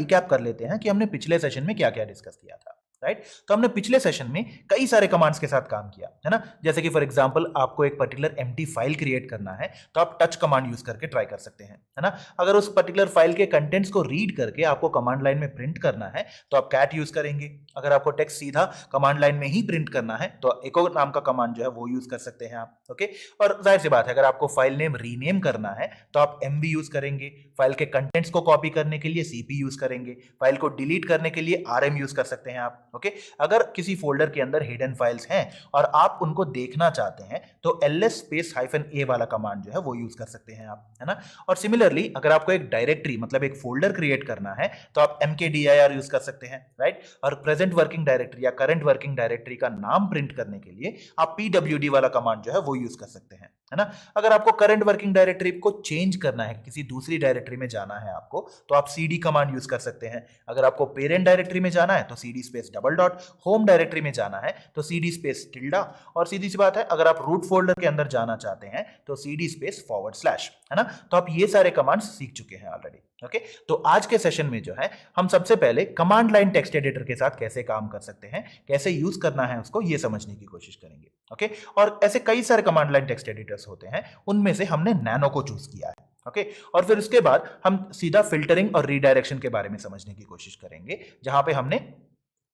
Recap कर लेते हैं कि हमने पिछले सेशन में क्या क्या डिस्कस किया था, राइट। तो हमने पिछले सेशन में कई सारे कमांड्स के साथ काम किया है ना, जैसे कि फॉर एग्जांपल आपको एक पर्टिकुलर एम्प्टी फाइल क्रिएट करना है तो आप टच कमांड यूज करके ट्राई कर सकते हैं, है ना। अगर उस पर्टिकुलर फाइल के कंटेंट्स को रीड करके आपको कमांड लाइन में प्रिंट करना है तो आप कैट यूज करेंगे। अगर आपको टेक्स्ट सीधा कमांड लाइन में ही प्रिंट करना है तो इको नाम का कमांड जो है वो यूज कर सकते हैं आप, ओके। और जाहिर सी बात है अगर आपको फाइल नेम रीनेम करना है तो आप एमवी यूज करेंगे, फाइल के कंटेंट्स को कॉपी करने के लिए सीपी यूज करेंगे, फाइल को डिलीट करने के लिए आरएम यूज कर सकते हैं आप, ओके। अगर किसी फोल्डर के अंदर हिडन फाइल्स हैं और आप उनको देखना चाहते हैं तो ls स्पेस -a वाला कमांड जो है वो यूज कर सकते हैं आप, है ना। और सिमिलरली अगर आपको एक डायरेक्टरी मतलब एक फोल्डर क्रिएट करना है तो आप mkdir यूज कर सकते हैं, राइट। और प्रेजेंट वर्किंग डायरेक्टरी या करंट वर्किंग डायरेक्टरी का नाम प्रिंट करने के लिए आप pwd वाला कमांड जो है वो यूज कर सकते हैं, है ना। अगर आपको करंट वर्किंग डायरेक्टरी को चेंज करना है, किसी दूसरी डायरेक्टरी में जाना है आपको, तो आप cd कमांड यूज कर सकते हैं। अगर आपको पेरेंट डायरेक्टरी में जाना है तो cd space double dot, home directory में जाना है तो cd स्पेस टिल्डा, और सीधी सी बात है अगर आप रूट फोल्डर के अंदर जाना चाहते हैं तो cd स्पेस /, है ना। तो आप ये सारे कमांड्स सीख चुके हैं ऑलरेडी, ओके। तो आज के सेशन में जो है हम सबसे पहले कमांड लाइन टेक्स्ट एडिटर के साथ कैसे काम कर सकते हैं, कैसे यूज करना है उसको, ये समझने की कोशिश करेंगे, ओके। और ऐसे कई सारे कमांड लाइन टेक्स्ट एडिटर्स होते हैं, उनमें से हमने नैनो को चूज किया है, ओके। और फिर उसके बाद हम सीधा फिल्टरिंग और रीडायरेक्शन के बारे में समझने की कोशिश करेंगे, जहां पे हमने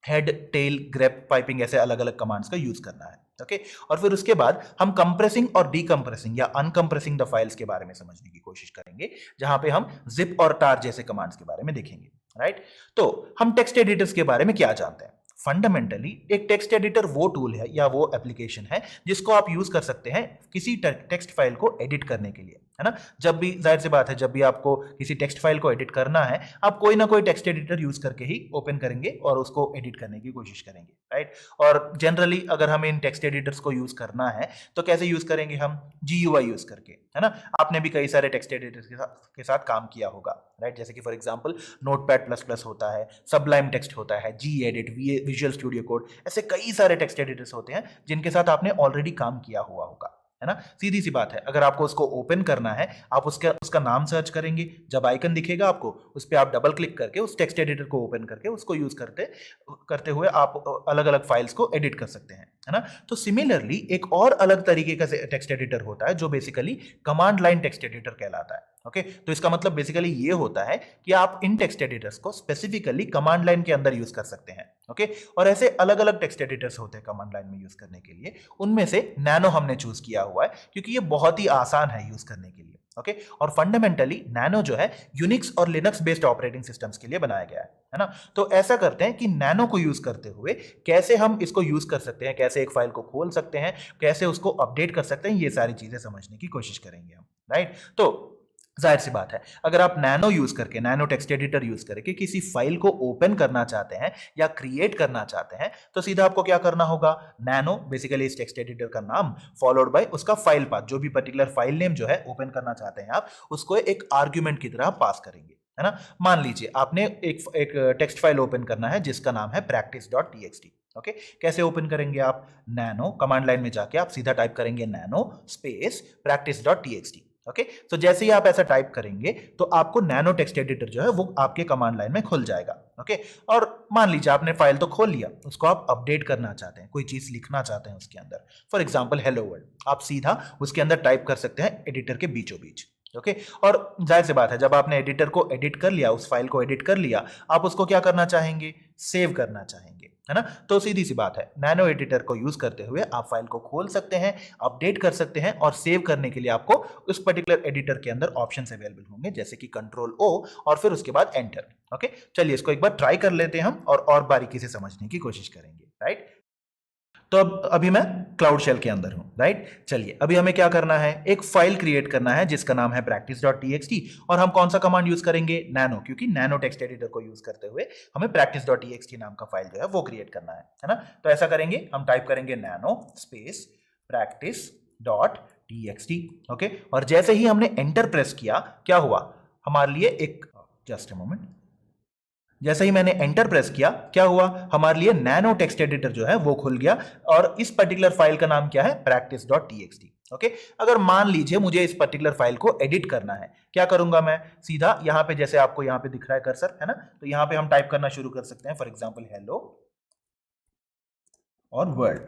हेड, टेल, ग्रेप, पाइपिंग ऐसे अलग अलग कमांड्स का यूज करना है, ओके। और फिर उसके बाद हम कंप्रेसिंग और डीकंप्रेसिंग या अनकंप्रेसिंग द फाइल्स के बारे में समझने की कोशिश करेंगे, जहां पे हम जिप और टार जैसे कमांड्स के बारे में देखेंगे, राइट। तो हम टेक्स्ट एडिटर्स के बारे में क्या जानते हैं? फंडामेंटली एक टेक्स्ट एडिटर वो टूल है या वो एप्लीकेशन है जिसको आप यूज कर सकते हैं किसी टेक्स्ट फाइल को एडिट करने के लिए, है ना। जब भी, जाहिर सी बात है, जब भी आपको किसी टेक्स्ट फाइल को एडिट करना है आप कोई ना कोई टेक्स्ट एडिटर यूज करके ही ओपन करेंगे और उसको एडिट करने की कोशिश करेंगे, राइट। और जनरली अगर हमें इन टेक्स्ट एडिटर्स को यूज करना है तो कैसे यूज करेंगे हम? GUI यूज करके, है ना। आपने भी कई सारे टेक्स्ट एडिटर्स के साथ काम किया होगा, राइट। जैसे कि फॉर एग्जांपल नोटपैड++ होता है, सबलाइम टेक्स्ट होता है, Gedit, विजुअल स्टूडियो कोड, ऐसे कई सारे टेक्स्ट एडिटर्स होते हैं जिनके साथ आपने ऑलरेडी काम किया हुआ होगा, है ना। सीधी सी बात है अगर आपको उसको ओपन करना है आप उसका नाम सर्च करेंगे, जब आइकन दिखेगा आपको उस पर आप डबल क्लिक करके उस टेक्स्ट एडिटर को ओपन करके उसको यूज करते हुए आप अलग अलग फाइल्स को एडिट कर सकते हैं, है ना। तो सिमिलरली एक और अलग तरीके का टेक्स्ट एडिटर होता है जो basically command line text editor कहलाता है, ओके। तो इसका मतलब बेसिकली ये होता है कि आप इन टेक्स्ट एडिटर्स को स्पेसिफिकली कमांड लाइन के अंदर यूज कर सकते हैं, ओके। और ऐसे अलग अलग टेक्स्ट एडिटर्स होते हैं कमांड लाइन में यूज करने के लिए, उनमें से नैनो हमने चूज किया हुआ है क्योंकि ये बहुत ही आसान है यूज करने के लिए, ओके। और फंडामेंटली नैनो जो है यूनिक्स और लिनक्स बेस्ड ऑपरेटिंग सिस्टम्स के लिए बनाया गया है ना। तो ऐसा करते हैं कि नैनो को यूज करते हुए कैसे हम इसको यूज कर सकते हैं, कैसे एक फाइल को खोल सकते हैं, कैसे उसको अपडेट कर सकते हैं, ये सारी चीजें समझने की कोशिश करेंगे हम, राइट। तो जाहिर सी बात है अगर आप नैनो यूज करके, नैनो टेक्स्ट एडिटर यूज करके किसी फाइल को ओपन करना चाहते हैं या क्रिएट करना चाहते हैं तो सीधा आपको क्या करना होगा? नैनो बेसिकली इस टेक्स्ट एडिटर का नाम फॉलोड बाय उसका फाइल पाथ, जो भी पर्टिकुलर फाइल नेम जो है ओपन करना चाहते हैं आप उसको एक आर्ग्यूमेंट की तरह पास करेंगे, है ना। मान लीजिए आपने एक टेक्स्ट फाइल ओपन करना है जिसका नाम है practice.txt, ओके। कैसे ओपन करेंगे आप? नैनो कमांड लाइन में जाके आप सीधा टाइप करेंगे नैनो स्पेस practice.txt, ओके। तो जैसे ही आप ऐसा टाइप करेंगे तो आपको नैनो टेक्स्ट एडिटर जो है वो आपके कमांड लाइन में खुल जाएगा, ओके। और मान लीजिए आपने फाइल तो खोल लिया, उसको आप अपडेट करना चाहते हैं, कोई चीज लिखना चाहते हैं उसके अंदर, फॉर एग्जांपल हेलो वर्ल्ड, आप सीधा उसके अंदर टाइप कर सकते हैं एडिटर के बीचों बीच, ओके। और जाहिर सी बात है जब आपने एडिटर को एडिट कर लिया, उस फाइल को एडिट कर लिया, आप उसको क्या करना चाहेंगे? सेव करना चाहेंगे, है ना। तो सीधी सी बात है नैनो एडिटर को यूज करते हुए आप फाइल को खोल सकते हैं, अपडेट कर सकते हैं और सेव करने के लिए आपको उस पर्टिकुलर एडिटर के अंदर ऑप्शंस अवेलेबल होंगे जैसे कि Ctrl+O और फिर उसके बाद एंटर, ओके। चलिए इसको एक बार ट्राई कर लेते हैं हम और बारीकी से समझने की कोशिश करेंगे, राइट। तो अभी मैं क्लाउड शेल के अंदर हूं, राइट। चलिए अभी हमें क्या करना है? एक फाइल क्रिएट करना है जिसका नाम है practice.txt और हम कौन सा कमांड यूज करेंगे? नैनो, क्योंकि नैनो टेक्स्ट एडिटर को यूज करते हुए हमें practice.txt नाम का फाइल जो है वो क्रिएट करना है ना। तो ऐसा करेंगे, हम टाइप करेंगे नैनो स्पेस practice.txt, ओके। और जैसे ही हमने एंटर प्रेस किया, क्या हुआ हमारे लिए? एक जस्ट अ मोमेंट, जैसे ही मैंने एंटर प्रेस किया क्या हुआ? हमारे लिए नैनो टेक्स्ट एडिटर जो है वो खुल गया और इस पर्टिकुलर फाइल का नाम क्या है? practice.txt, ओके अगर मान लीजिए मुझे इस पर्टिकुलर फाइल को एडिट करना है, क्या करूंगा मैं? सीधा यहाँ पे, जैसे आपको यहाँ पे दिख रहा है कर्सर, है ना, तो यहाँ पे हम टाइप करना शुरू कर सकते हैं, फॉर एग्जाम्पल हेलो और वर्ल्ड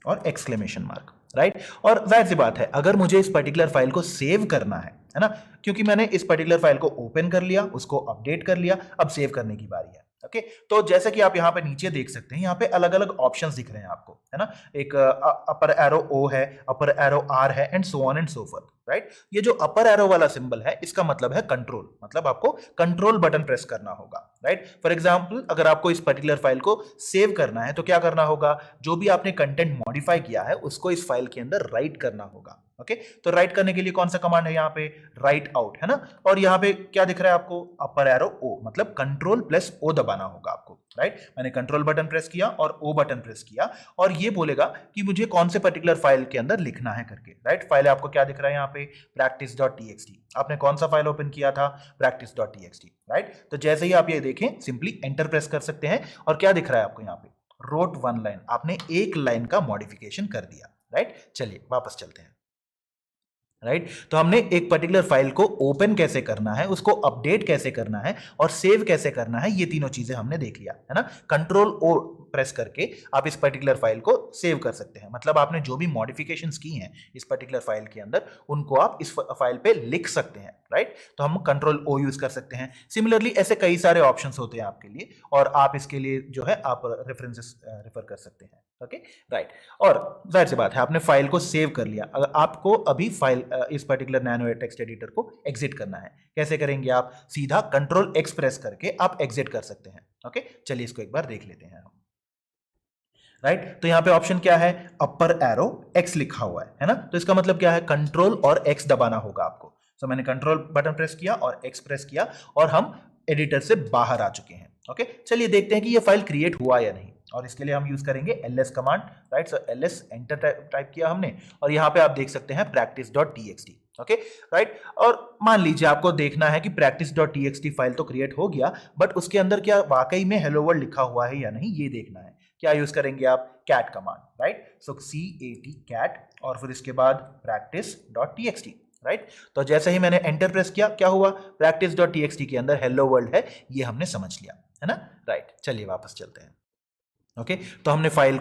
और एक्सक्लेमेशन मार्क, राइट। और जाहिर सी बात है, अगर मुझे इस पर्टिकुलर फाइल को सेव करना है ना, क्योंकि मैंने इस पर्टिकुलर फाइल को ओपन कर लिया, उसको अपडेट कर लिया, अब सेव करने की बारी है। ओके तो जैसे कि आप यहाँ पे नीचे देख सकते हैं, यहाँ पे अलग अलग ऑप्शंस दिख रहे हैं आपको, है ना। एक अपर एरो ओ है, अपर एरो आर है, and so on and so forth, right. ये जो अपर एरो वाला सिंबल है, इसका मतलब है कंट्रोल, मतलब आपको कंट्रोल बटन प्रेस करना होगा, राइट। फॉर एग्जाम्पल अगर आपको इस पर्टिकुलर फाइल को सेव करना है तो क्या करना होगा? जो भी आपने कंटेंट मॉडिफाई किया है उसको इस फाइल के अंदर राइट करना होगा। ओके तो राइट करने के लिए कौन सा कमांड है? यहाँ पे राइट आउट, है ना। और यहाँ पे क्या दिख रहा है आपको? अपर एरो ओ, मतलब कंट्रोल प्लस ओ दबाना होगा आपको, राइट। मैंने कंट्रोल बटन प्रेस किया और ओ बटन प्रेस किया, और ये बोलेगा कि मुझे कौन से पर्टिकुलर फाइल के अंदर लिखना है करके, राइट। फाइल आपको क्या दिख रहा है यहाँ पे? practice.txt। आपने कौन सा फाइल ओपन किया था? practice.txt, right. तो जैसे ही आप ये देखें, सिंपली एंटर प्रेस कर सकते हैं, और क्या दिख रहा है आपको यहाँ पे? रोट 1 लाइन, आपने एक लाइन का मॉडिफिकेशन कर दिया, राइट। चलिए वापस चलते हैं, राइट। तो हमने एक पर्टिकुलर फाइल को ओपन कैसे करना है, उसको अपडेट कैसे करना है, और सेव कैसे करना है, ये तीनों चीजें हमने देख लिया, है ना। कंट्रोल ओ प्रेस करके आप इस पर्टिकुलर फाइल को सेव कर सकते हैं, मतलब आपने जो भी मॉडिफिकेशंस की हैं इस पर्टिकुलर फाइल के अंदर, उनको आप इस फाइल पे लिख सकते हैं, राइट। तो हम कंट्रोल ओ यूज कर सकते हैं। सिमिलरली ऐसे कई सारे ऑप्शंस होते हैं आपके लिए, और आप इसके लिए जो है आप रेफरेंसेस रेफर कर सकते हैं। Okay right. और जाहिर सी बात है, आपने फाइल को सेव कर लिया, अगर आपको अभी फाइल इस पर्टिकुलर नैनो टेक्स्ट एडिटर को एग्जिट करना है, कैसे करेंगे आप? सीधा कंट्रोल एक्स प्रेस करके आप एग्जिट कर सकते हैं। ओके चलिए इसको एक बार देख लेते हैं हम, राइट। तो यहाँ पे ऑप्शन क्या है? अपर एरो एक्स लिखा हुआ है ना। तो इसका मतलब क्या है? कंट्रोल और एक्स दबाना होगा आपको। तो मैंने कंट्रोल बटन प्रेस किया और एक्स प्रेस किया, और हम एडिटर से बाहर आ चुके हैं। ओके चलिए देखते हैं कि ये फाइल क्रिएट हुआ या नहीं, और इसके लिए हम यूज करेंगे ls कमांड, राइट। सो ls एंटर टाइप किया हमने, और यहाँ पे आप देख सकते हैं practice.txt, ओके राइट। और मान लीजिए आपको देखना है कि practice.txt फाइल तो क्रिएट हो गया, बट उसके अंदर क्या वाकई में हेलो वर्ल्ड लिखा हुआ है या नहीं, ये देखना है। क्या यूज करेंगे आप? cat command, right. So cat, और फिर इसके बाद practice.txt, राइट। तो जैसे ही मैंने एंटर प्रेस किया, क्या हुआ? practice.txt के अंदर हेलो वर्ल्ड है, ये हमने समझ लिया, है ना, राइट। चलिए वापस चलते हैं। ओके तो हमने फाइल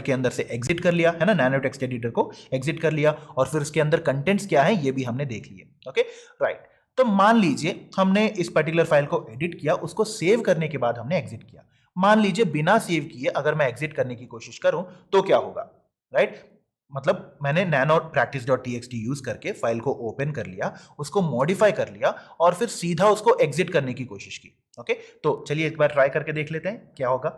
के अंदर से एग्जिट कर लिया, है ना, नैनो टेक्स्ट एडिटर को एग्जिट कर लिया, और फिर उसके अंदर कंटेंट्स क्या है ये भी हमने देख लिए। Okay right. तो मान लीजिए हमने इस पर्टिकुलर फाइल को एडिट किया, उसको सेव करने के बाद हमने एग्जिट किया। मान लीजिए बिना सेव किए अगर मैं एग्जिट करने की कोशिश करूं तो क्या होगा, राइट। मतलब मैंने नैनो practice.txt यूज करके फाइल को ओपन कर लिया, उसको मॉडिफाई कर लिया, और फिर सीधा उसको एग्जिट करने की कोशिश की। ओके तो चलिए एक बार ट्राई करके देख लेते हैं क्या होगा,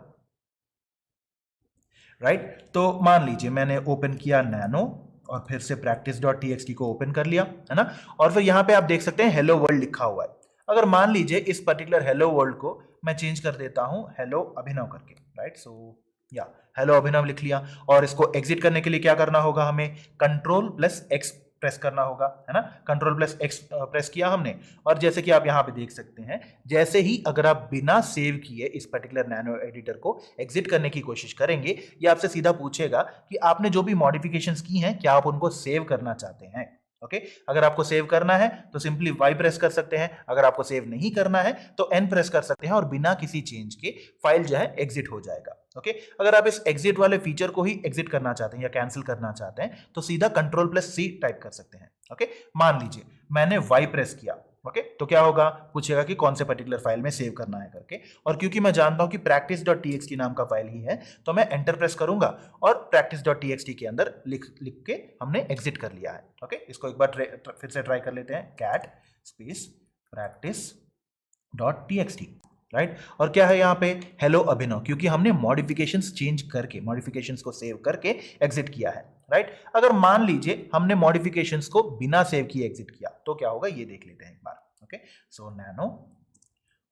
राइट। तो मान लीजिए मैंने ओपन किया नैनो, और फिर से practice.txt को ओपन कर लिया, है ना, और फिर यहाँ पे आप देख सकते हैं हेलो वर्ल्ड लिखा हुआ है। अगर मान लीजिए इस पर्टिकुलर हेलो वर्ल्ड को मैं चेंज कर देता हूं हेलो अभिनव करके, राइट। सो या हेलो अभिनव लिख लिया, और इसको एग्जिट करने के लिए क्या करना होगा? हमें कंट्रोल प्लस एक्स प्रेस करना होगा, है ना। कंट्रोल प्लस एक्स प्रेस किया हमने, और जैसे कि आप यहाँ पे देख सकते हैं, जैसे ही अगर आप बिना सेव किए इस पर्टिकुलर नैनो एडिटर को एग्जिट करने की कोशिश करेंगे, ये आपसे सीधा पूछेगा कि आपने जो भी मॉडिफिकेशंस की हैं क्या आप उनको सेव करना चाहते हैं। ओके अगर आपको सेव करना है तो सिंपली वाई प्रेस कर सकते हैं, अगर आपको सेव नहीं करना है तो एन प्रेस कर सकते हैं, और बिना किसी चेंज के फाइल जो है एग्जिट हो जाएगा। ओके अगर आप इस एग्जिट वाले फीचर को ही एग्जिट करना चाहते हैं या कैंसिल करना चाहते हैं तो सीधा कंट्रोल प्लस सी टाइप कर सकते हैं। ओके मान लीजिए मैंने वाई प्रेस किया, ओके तो क्या होगा? पूछेगा कि कौन से पर्टिकुलर फाइल में सेव करना है करके, और क्योंकि मैं जानता हूं कि practice.txt नाम का फाइल ही है, तो मैं एंटर प्रेस करूंगा, और practice.txt के अंदर लिख के हमने एग्जिट कर लिया है। ओके इसको एक बार फिर से ट्राई कर लेते हैं, cat स्पेस practice.txt, राइट। और क्या है यहाँ पे? हेलो अभिनव, क्योंकि हमने मॉडिफिकेशंस चेंज करके, मॉडिफिकेशंस को सेव करके एग्जिट किया है, राइट। अगर मान लीजिए हमने मॉडिफिकेशंस को बिना सेव किए एग्जिट किया तो क्या होगा, ये देख लेते हैं एक बार। ओके सो नैनो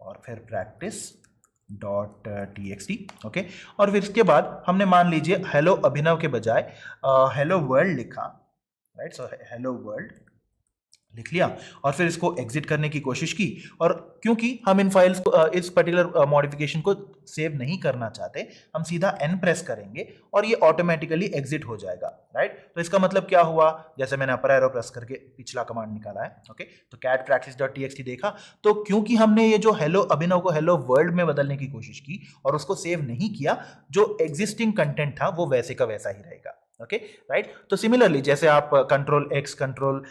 और फिर practice.txt, ओके और फिर इसके बाद हमने मान लीजिए हेलो अभिनव के बजाय हेलो वर्ल्ड लिखा, राइट। सो हेलो वर्ल्ड लिख लिया और फिर इसको एग्जिट करने की कोशिश की, और क्योंकि हम इन फाइल्स को इस पर्टिकुलर मॉडिफिकेशन को सेव नहीं करना चाहते, हम सीधा एन प्रेस करेंगे और ये ऑटोमेटिकली एग्जिट हो जाएगा, राइट। तो इसका मतलब क्या हुआ, जैसे मैंने अपर एरो प्रेस करके पिछला कमांड निकाला है, ओके, तो cat practice.txt देखा, तो क्योंकि हमने ये जो हेलो अभिनव को हेलो वर्ल्ड में बदलने की कोशिश की और उसको सेव नहीं किया, जो एग्जिस्टिंग कंटेंट था वो वैसे का वैसा ही रहेगा, ओके, राइट। तो सिमिलरली जैसे आप कंट्रोल एक्स, कंट्रोल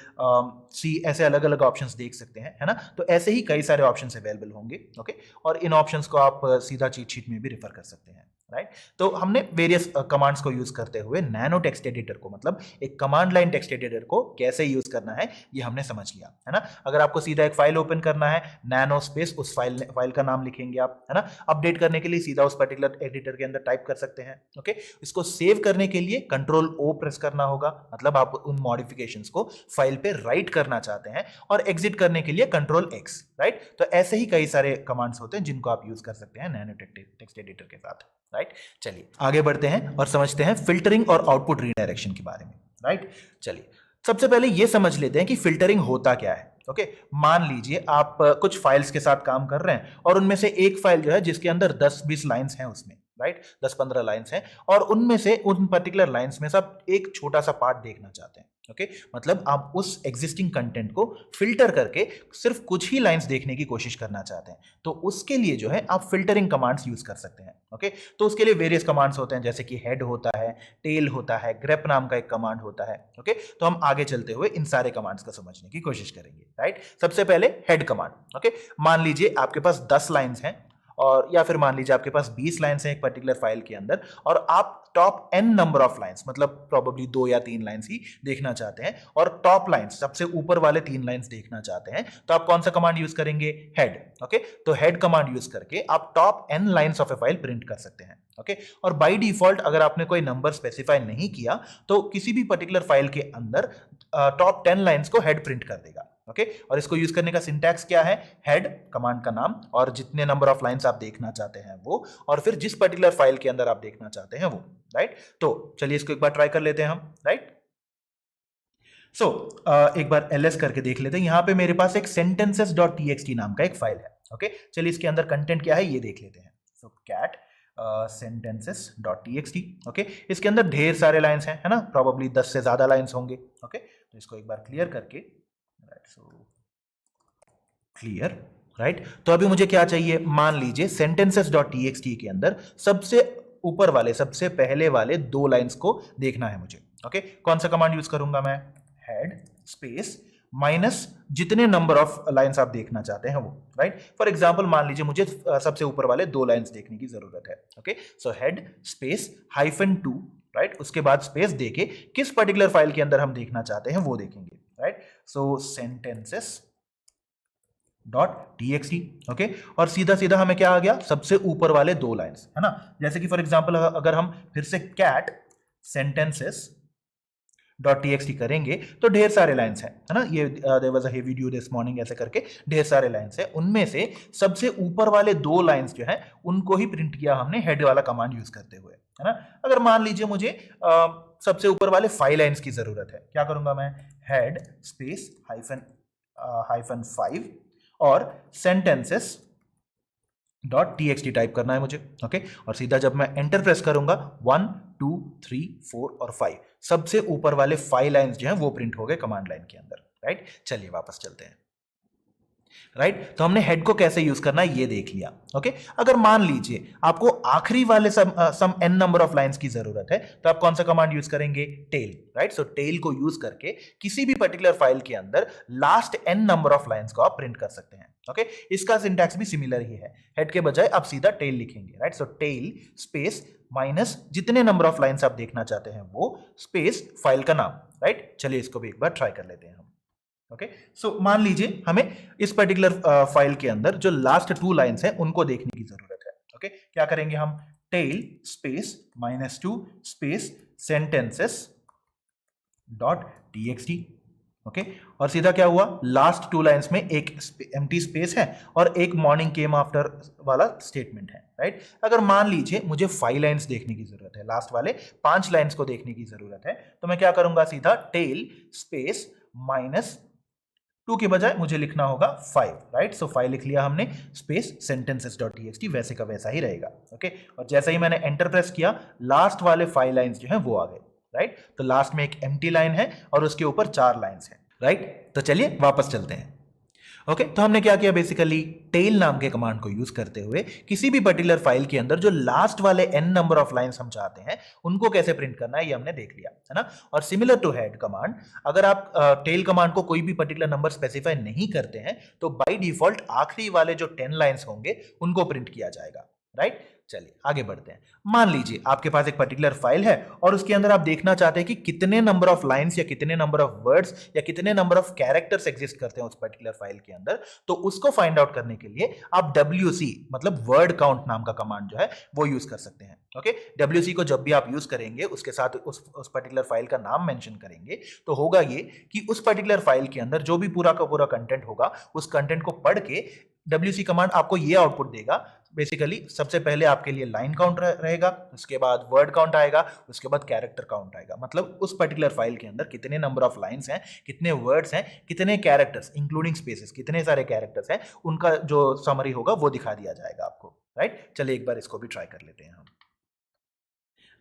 सी ऐसे अलग अलग ऑप्शंस देख सकते हैं, है ना, तो ऐसे ही कई सारे ऑप्शंस अवेलेबल होंगे, ओके, और इन ऑप्शंस को आप सीधा चीट शीट में भी रेफर कर सकते हैं, राइट। तो हमने वेरियस कमांड्स को यूज करते हुए नैनो टेक्स्ट एडिटर को, मतलब एक कमांड लाइन टेक्स्ट एडिटर को कैसे यूज करना है ये हमने समझ लिया, है ना। अगर आपको सीधा एक फाइल ओपन करना है, नैनो स्पेस उस फाइल का नाम लिखेंगे आप, है ना, अपडेट करने के लिए सीधा उस पर्टिकुलर एडिटर के अंदर टाइप कर सकते हैं, ओके। इसको सेव करने के लिए कंट्रोल ओ प्रेस करना होगा, मतलब आप उन मॉडिफिकेशंस को फाइल पे राइट करना चाहते हैं, और एग्जिट करने के लिए कंट्रोल एक्स, राइट। तो ऐसे ही कई सारे कमांड्स होते हैं जिनको आप यूज कर सकते हैं नैनो टेक्स्ट एडिटर के साथ, राइट। चलिए आगे बढ़ते हैं और समझते हैं फिल्टरिंग और आउटपुट रीडायरेक्शन के बारे में, राइट। चलिए सबसे पहले ये समझ लेते हैं कि फिल्टरिंग होता क्या है, ओके। मान लीजिए आप कुछ फाइल्स के साथ काम कर रहे हैं और उनमें से एक फाइल जो है जिसके अंदर 10-20 लाइंस हैं उसमें, राइट, 10-15 लाइंस हैं, और उनमें से उन पर्टिकुलर लाइंस में से आप एक छोटा सा पार्ट देखना चाहते हैं, ओके, मतलब आप उस एग्जिस्टिंग कंटेंट को फिल्टर करके सिर्फ कुछ ही लाइंस देखने की कोशिश करना चाहते हैं, तो उसके लिए जो है आप फिल्टरिंग कमांड्स यूज कर सकते हैं, ओके। तो उसके लिए वेरियस कमांड्स होते हैं, जैसे कि हेड होता है, टेल होता है, ग्रेप नाम का एक कमांड होता है, ओके। तो हम आगे चलते हुए इन सारे कमांड्स को समझने की कोशिश करेंगे, राइट। सबसे पहले हेड कमांड, ओके। मान लीजिए आपके पास 10 लाइंस हैं, और या फिर मान लीजिए आपके पास 20 लाइंस हैं एक पर्टिकुलर फाइल के अंदर, और आप top n number of lines, मतलब प्रोबेबली 2 या 3 लाइंस ही देखना चाहते हैं, और टॉप लाइंस सबसे ऊपर वाले 3 लाइंस देखना चाहते हैं, तो आप कौन सा कमांड यूज करेंगे, हेड, ओके। तो हेड कमांड यूज करके आप top n lines of a file print कर सकते हैं, ओके। और बाय डिफॉल्ट अगर आपने कोई नंबर स्पेसिफाई नहीं किया तो किसी भी पर्टिकुलर फाइल के अंदर टॉप 10 लाइंस को हेड प्रिंट कर देगा, ओके। और इसको यूज करने का सिंटैक्स क्या है, हेड कमांड का नाम और जितने नंबर ऑफ लाइंस आप देखना चाहते हैं वो, और फिर जिस पर्टिकुलर फाइल के अंदर आप देखना चाहते हैं वो, राइट। तो चलिए इसको एक बार ट्राई कर लेते हैं हम, राइट। सो एक बार ls करके देख लेते हैं। यहां पे मेरे पास एक sentences.txt नाम का एक फाइल है, ओके। चलिए इसके अंदर कंटेंट क्या है ये देख लेते हैं। सो cat sentences.txt, ओके। इसके अंदर ढेर सारे लाइंस हैं, है ना, प्रोबेबली 10 से ज्यादा लाइंस होंगे, ओके। तो इसको एक बार क्लियर करके, राइट, सो क्लियर, राइट। तो अभी मुझे क्या चाहिए, मान लीजिए sentences.txt के अंदर सबसे ऊपर वाले, सबसे पहले वाले 2 लाइंस को देखना है मुझे, ओके। कौन सा कमांड यूज करूंगा मैं, हेड स्पेस माइनस जितने नंबर ऑफ लाइंस आप देखना चाहते हैं वो, राइट। फॉर एग्जांपल मान लीजिए मुझे सबसे ऊपर वाले 2 लाइंस देखने की जरूरत है, okay. So head space -2, right, उसके बाद स्पेस देके किस पर्टिकुलर फाइल के अंदर हम देखना चाहते हैं वो देखेंगे, राइट। सो sentences .txt, ओके। और सीधा सीधा हमें क्या आ गया, सबसे ऊपर वाले 2 लाइंस, है ना। जैसे कि फॉर एग्जांपल अगर हम फिर से cat sentences.txt करेंगे तो ढेर सारे लाइंस हैं, है ना। ये there was a heavy dew this morning ऐसे करके ढेर सारे लाइंस हैं, उनमें से सबसे ऊपर वाले 2 लाइंस जो है उनको ही प्रिंट किया हमने हेड वाला कमांड यूज करते हुए, है ना। अगर मान लीजिए मुझे सबसे ऊपर वाले 5 लाइंस की जरूरत है, क्या करूंगा मैं, हेड स्पेस -5 और sentences.txt टाइप करना है मुझे, ओके। और सीधा जब मैं एंटर प्रेस करूंगा 1 2 3 4 और 5 सबसे ऊपर वाले 5 लाइंस जो हैं वो प्रिंट हो गए कमांड लाइन के अंदर, राइट। चलिए वापस चलते हैं, राइट। तो हमने हेड को कैसे यूज करना है ये देख लिया, ओके। अगर मान लीजिए आपको आखिरी वाले सम n नंबर ऑफ लाइंस की जरूरत है तो आप कौन सा कमांड यूज करेंगे, टेल, राइट। सो टेल को यूज करके किसी भी पर्टिकुलर फाइल के अंदर last n number of lines को आप प्रिंट कर सकते हैं, ओके। इसका सिंटैक्स भी सिमिलर ही है, हेड के बजाय आप सीधा टेल लिखेंगे, right. So tail space minus जितने नंबर ऑफ लाइंस आप देखना चाहते हैं वो, स्पेस फाइल का नाम, राइट। चलिए इसको भी एक बार ट्राई कर लेते हैं हम, ओके। सो मान लीजिए हमें इस पर्टिकुलर फाइल के अंदर जो लास्ट 2 लाइंस हैं उनको देखने की जरूरत है, ओके। क्या करेंगे हम, tell space -2 space sentences.txt, okay. और सीधा क्या हुआ, लास्ट 2 लाइंस में एक एम्प्टी स्पेस है और एक मॉर्निंग केम आफ्टर वाला स्टेटमेंट है, राइट। अगर मान लीजिए मुझे 5 लाइंस देखने की जरूरत है, लास्ट वाले 5 लाइंस को देखने की जरूरत है, तो मैं क्या करूंगा, सीधा टेल स्पेस 2 के बजाय मुझे लिखना होगा 5, राइट। सो 5 लिख लिया हमने, स्पेस sentences.txt वैसे का वैसा ही रहेगा, ओके। और जैसे ही मैंने एंटर प्रेस किया, लास्ट वाले 5 लाइंस जो हैं वो आ गए, राइट। तो लास्ट में एक एम्प्टी लाइन है और उसके ऊपर 4 लाइंस हैं, राइट। तो चलिए वापस चलते हैं, ओके। तो हमने क्या किया, बेसिकली टेल नाम के कमांड को यूज करते हुए किसी भी पर्टिकुलर फाइल के अंदर जो लास्ट वाले n नंबर ऑफ लाइंस हम चाहते हैं उनको कैसे प्रिंट करना है ये हमने देख लिया, है ना। और सिमिलर टू हेड कमांड, अगर आप टेल कमांड को कोई भी पर्टिकुलर नंबर स्पेसिफाई नहीं करते हैं तो बाय डिफॉल्ट आखिरी वाले जो 10 लाइंस होंगे उनको प्रिंट किया जाएगा, राइट। चलिए आगे बढ़ते हैं। मान लीजिए आपके पास एक पर्टिकुलर फाइल है और उसके अंदर आप देखना चाहते हैं कि कितने नंबर ऑफ लाइंस या कितने नंबर ऑफ वर्ड्स या कितने नंबर ऑफ कैरेक्टर्स एग्जिस्ट करते हैं उस पर्टिकुलर फाइल के अंदर। तो उसको फाइंड आउट करने के लिए आप WC मतलब वर्ड काउंट नाम का कमांड जो है वो यूज कर सकते हैं, ओके। WC को जब भी आप यूज करेंगे उसके साथ उस पर्टिकुलर फाइल का नाम मेंशन करेंगे तो होगा ये कि उस पर्टिकुलर फाइल के अंदर जो भी पूरा का पूरा कंटेंट होगा उस कंटेंट को पढ़ के WC कमांड आपको ये आउटपुट देगा। बेसिकली सबसे पहले आपके लिए लाइन काउंट रहेगा, उसके बाद वर्ड काउंट आएगा, उसके बाद कैरेक्टर काउंट आएगा। मतलब उस पर्टिकुलर फाइल के अंदर कितने नंबर ऑफ लाइंस हैं, कितने वर्ड्स हैं, कितने कैरेक्टर्स इंक्लूडिंग स्पेसेस, कितने सारे कैरेक्टर्स हैं, उनका जो समरी होगा वो दिखा दिया जाएगा आपको, राइट। चलिए एक बार इसको भी ट्राई कर लेते हैं हम,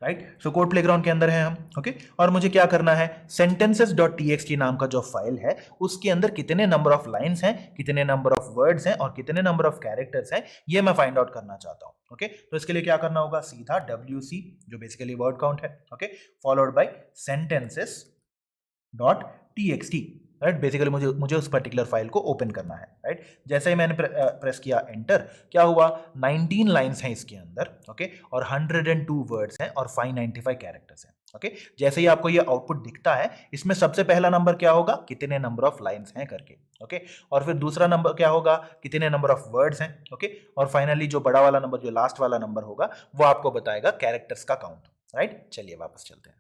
राइट। सो कोड प्लेग्राउंड के अंदर है हम, ओके। और मुझे क्या करना है, sentences.txt नाम का जो फाइल है उसके अंदर कितने नंबर ऑफ लाइंस हैं, कितने नंबर ऑफ वर्ड्स हैं और कितने नंबर ऑफ कैरेक्टर्स हैं ये मैं फाइंड आउट करना चाहता हूं, ओके। तो इसके लिए क्या करना होगा, सीधा WC जो बेसिकली वर्ड काउंट है, okay, followed by sentences.txt, right. Basically मुझे उस पर्टिकुलर फाइल को ओपन करना है, राइट। जैसे ही मैंने प्रेस किया एंटर, क्या हुआ, 19 लाइंस हैं इसके अंदर, ओके, और 102 वर्ड्स हैं और 595 कैरेक्टर्स हैं, ओके। जैसे ही आपको ये आउटपुट दिखता है, इसमें सबसे पहला नंबर क्या होगा, कितने नंबर ऑफ लाइंस हैं करके, ओके। और फिर दूसरा नंबर क्या होगा, कितने नंबर ऑफ वर्ड्स हैं, ओके। और फाइनली जो बड़ा वाला नंबर, जो लास्ट वाला नंबर होगा वो आपको बताएगा कैरेक्टर्स का काउंट, राइट। चलिए वापस चलते हैं।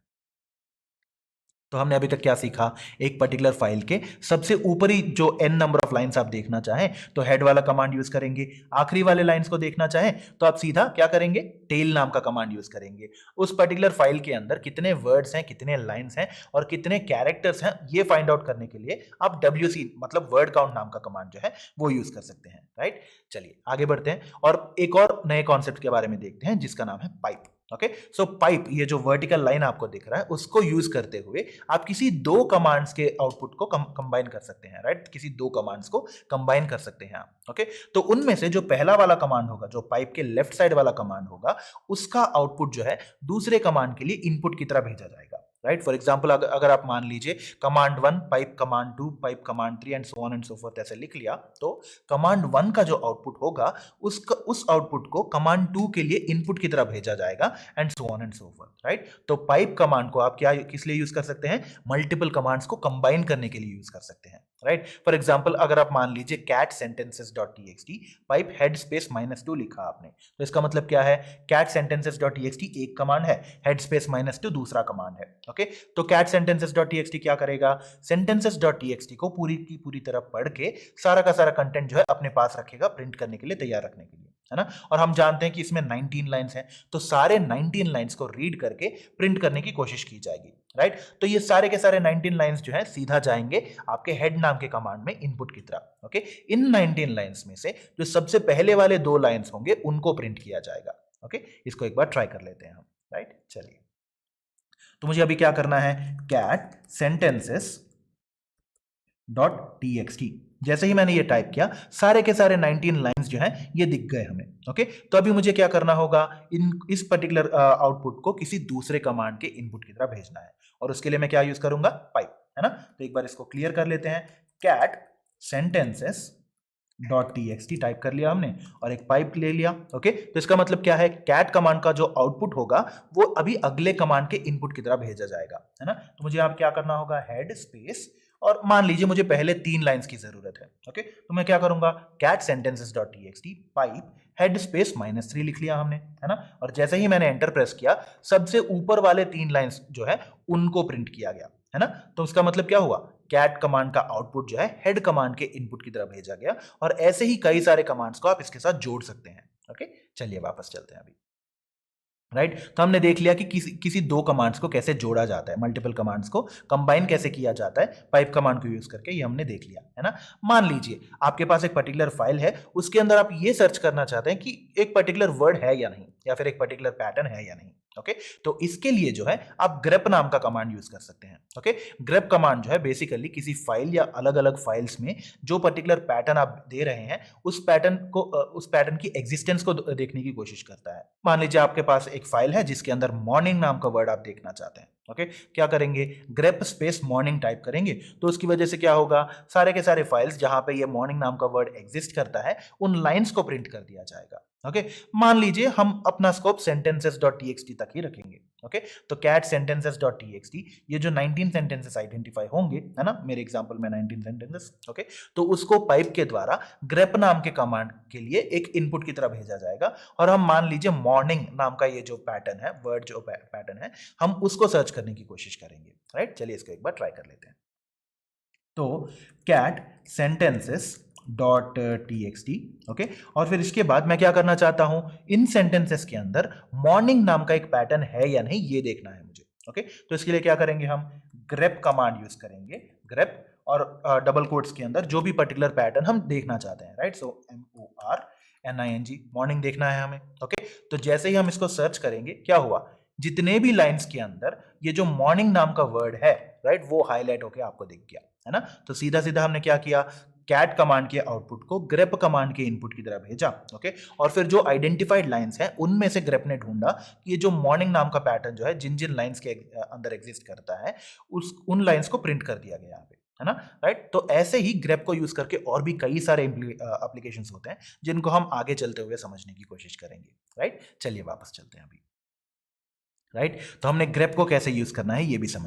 तो हमने अभी तक क्या सीखा, एक पर्टिकुलर फाइल के सबसे ऊपरी जो n नंबर ऑफ लाइंस आप देखना चाहें तो हेड वाला कमांड यूज करेंगे, आखिरी वाले लाइंस को देखना चाहें तो आप सीधा क्या करेंगे, टेल नाम का कमांड यूज करेंगे। उस पर्टिकुलर फाइल के अंदर कितने वर्ड्स हैं, कितने लाइंस हैं और कितने कैरेक्टर्स हैं ये फाइंड आउट करने के लिए आप WC मतलब वर्ड काउंट नाम का कमांड जो है वो यूज कर सकते हैं, राइट। चलिए आगे बढ़ते हैं और एक और नए कॉन्सेप्ट के बारे में देखते हैं जिसका नाम है पाइप, ओके। सो पाइप, ये जो वर्टिकल लाइन आपको दिख रहा है उसको यूज करते हुए आप किसी दो कमांड्स के आउटपुट को कंबाइन कर सकते हैं, राइट। किसी दो कमांड्स को कंबाइन कर सकते हैं आप, ओके। तो उनमें से जो पहला वाला कमांड होगा, जो पाइप के लेफ्ट साइड वाला कमांड होगा, उसका आउटपुट जो है दूसरे कमांड के लिए इनपुट की तरह भेजा जाएगा, राइट। फॉर एग्जाम्पल अगर आप मान लीजिए command 1 pipe command 2 pipe command 3 and so on and so fourth ऐसे लिख लिया, तो कमांड 1 का जो आउटपुट होगा उस आउटपुट को कमांड 2 के लिए इनपुट की तरह भेजा जाएगा and so on and so fourth, right. तो पाइप कमांड को आप क्या किस लिए यूज कर सकते हैं, मल्टीपल कमांड्स को कंबाइन करने के लिए यूज कर सकते हैं, राइट। फॉर एग्जाम्पल अगर आप मान लीजिए cat sentences.txt pipe head space -2 लिखा आपने, तो इसका मतलब क्या है, cat sentences.txt एक कमांड है, हेड स्पेस -2 दूसरा कमांड है, ओके। तो cat sentences.txt क्या करेगा, sentences.txt को पूरी की पूरी तरह पढ़ के सारा का सारा कंटेंट जो है अपने पास रखेगा प्रिंट करने के लिए, तैयार रखने के लिए, है ना। और हम जानते हैं कि इसमें 19 लाइंस हैं, तो सारे 19 लाइंस को रीड करके प्रिंट करने की कोशिश की जाएगी, राइट। तो ये सारे के सारे 19 लाइंस जो है सीधा जाएंगे आपके हेड नाम के कमांड में इनपुट की तरह, ओके। इन 19 लाइंस में से जो सबसे पहले वाले 2 लाइंस होंगे उनको प्रिंट किया जाएगा, ओके। इसको एक बार ट्राई कर लेते हैं हम, राइट। चलिए, तो मुझे अभी क्या करना है, cat sentences.txt, जैसे ही मैंने ये टाइप किया सारे के सारे 19 लाइंस जो हैं ये दिख गए हमें, ओके। तो अभी मुझे क्या करना होगा, इस पर्टिकुलर आउटपुट को किसी दूसरे कमांड के इनपुट की तरह भेजना है, और उसके लिए मैं क्या यूज करूंगा, पाइप, है ना। तो एक बार इसको क्लियर कर लेते हैं, cat sentences.txt टाइप कर लिया हमने और एक पाइप ले लिया, ओके। तो इसका मतलब क्या है, कैट कमांड का जो आउटपुट होगा वो अभी अगले कमांड के इनपुट की तरह भेजा जाएगा, है ना। तो मुझे आप क्या करना होगा, हेड स्पेस, और मान लीजिए मुझे पहले 3 लाइंस की जरूरत है, ओके। तो मैं क्या करूंगा, cat sentences.txt pipe head space -3 लिख लिया हमने, है ना। और जैसे ही मैंने एंटर प्रेस किया सबसे ऊपर वाले 3 लाइंस जो है उनको प्रिंट किया गया, है ना। तो उसका मतलब क्या हुआ, कैट कमांड का आउटपुट जो है हेड कमांड के इनपुट की तरह भेजा गया, और ऐसे ही कई सारे कमांड्स को आप इसके साथ जोड़ सकते हैं, ओके। चलिए वापस चलते हैं अभी। राइट तो हमने देख लिया कि किसी किसी दो कमांड्स को कैसे जोड़ा जाता है, मल्टीपल कमांड्स को कंबाइन कैसे किया जाता है पाइप कमांड को यूज करके, ये हमने देख लिया है ना। मान लीजिए आपके पास एक पर्टिकुलर फाइल है, उसके अंदर आप ये सर्च करना चाहते हैं कि एक पर्टिकुलर वर्ड है या नहीं, या फिर एक पर्टिकुलर पैटर्न है या नहीं। ओके तो इसके लिए जो है आप grep नाम का कमांड यूज कर सकते हैं। ओके grep कमांड जो है बेसिकली किसी फाइल या अलग अलग फाइल्स में जो पर्टिकुलर पैटर्न आप दे रहे हैं उस पैटर्न की एग्जिस्टेंस को देखने की कोशिश करता है। मान लीजिए आपके पास एक फाइल है जिसके अंदर मॉर्निंग नाम का वर्ड आप देखना चाहते हैं। ओके क्या करेंगे, grep स्पेस मॉर्निंग टाइप करेंगे, तो उसकी वजह से क्या होगा, सारे के सारे फाइल्स जहां पे ये मॉर्निंग नाम का वर्ड एग्जिस्ट करता है उन लाइंस को प्रिंट कर दिया जाएगा। ओके मान लीजिए हम अपना स्कोप sentences.txt तक ही रखेंगे। ओके तो cat sentences.txt ये जो 19 सेंटेंसेस आइडेंटिफाई होंगे, है ना, मेरे एग्जांपल में 19 सेंटेंसेस। ओके तो उसको पाइप के द्वारा grep नाम के कमांड के लिए एक इनपुट की तरह भेजा जाएगा, और हम मान लीजिए मॉर्निंग नाम का ये जो पैटर्न है, वर्ड जो पैटर्न है, हम उसको सर्च करने की कोशिश करेंगे। राइट चलिए इसको एक बार ट्राई कर लेते हैं। तो cat sentences dot T okay और फिर इसके बाद मैं क्या करना चाहता हूं, इन सेंटेंसेस के अंदर मॉर्निंग नाम का एक पैटर्न है या नहीं ये देखना है मुझे। ओके तो इसके लिए क्या करेंगे, हम grep कमांड यूज करेंगे, grep और डबल कोट्स के अंदर जो भी पर्टिकुलर पैटर्न हम देखना चाहते हैं। राइट सो MORNING मॉर्निंग देखना है हमें। ओके तो जैसे ही हम इसको सर्च करेंगे क्या हुआ, जितने भी लाइंस के अंदर ये जो मॉर्निंग नाम का वर्ड है, राइट वो हाईलाइट होके आपको दिख गया, है ना। तो सीधा सीधा हमने क्या किया, कैट कमांड के आउटपुट को grep कमांड के इनपुट की तरह भेजा। ओके और फिर जो आइडेंटिफाइड लाइंस हैं उनमें से grep ने ढूंढा कि ये जो मॉर्निंग नाम का पैटर्न जो है जिन जिन लाइंस के अंदर एग्जिस्ट करता है उस उन लाइंस को प्रिंट कर दिया गया यहाँ पे, है ना। राइट तो ऐसे ही grep को यूज करके और भी कई सारे एप्लीकेशंस होते हैं जिनको हम आगे चलते हुए समझने की कोशिश करेंगे। राइट चलिए वापस चलते हैं अभी। राइट तो हमने grep को कैसे यूज करना है ये भी समझ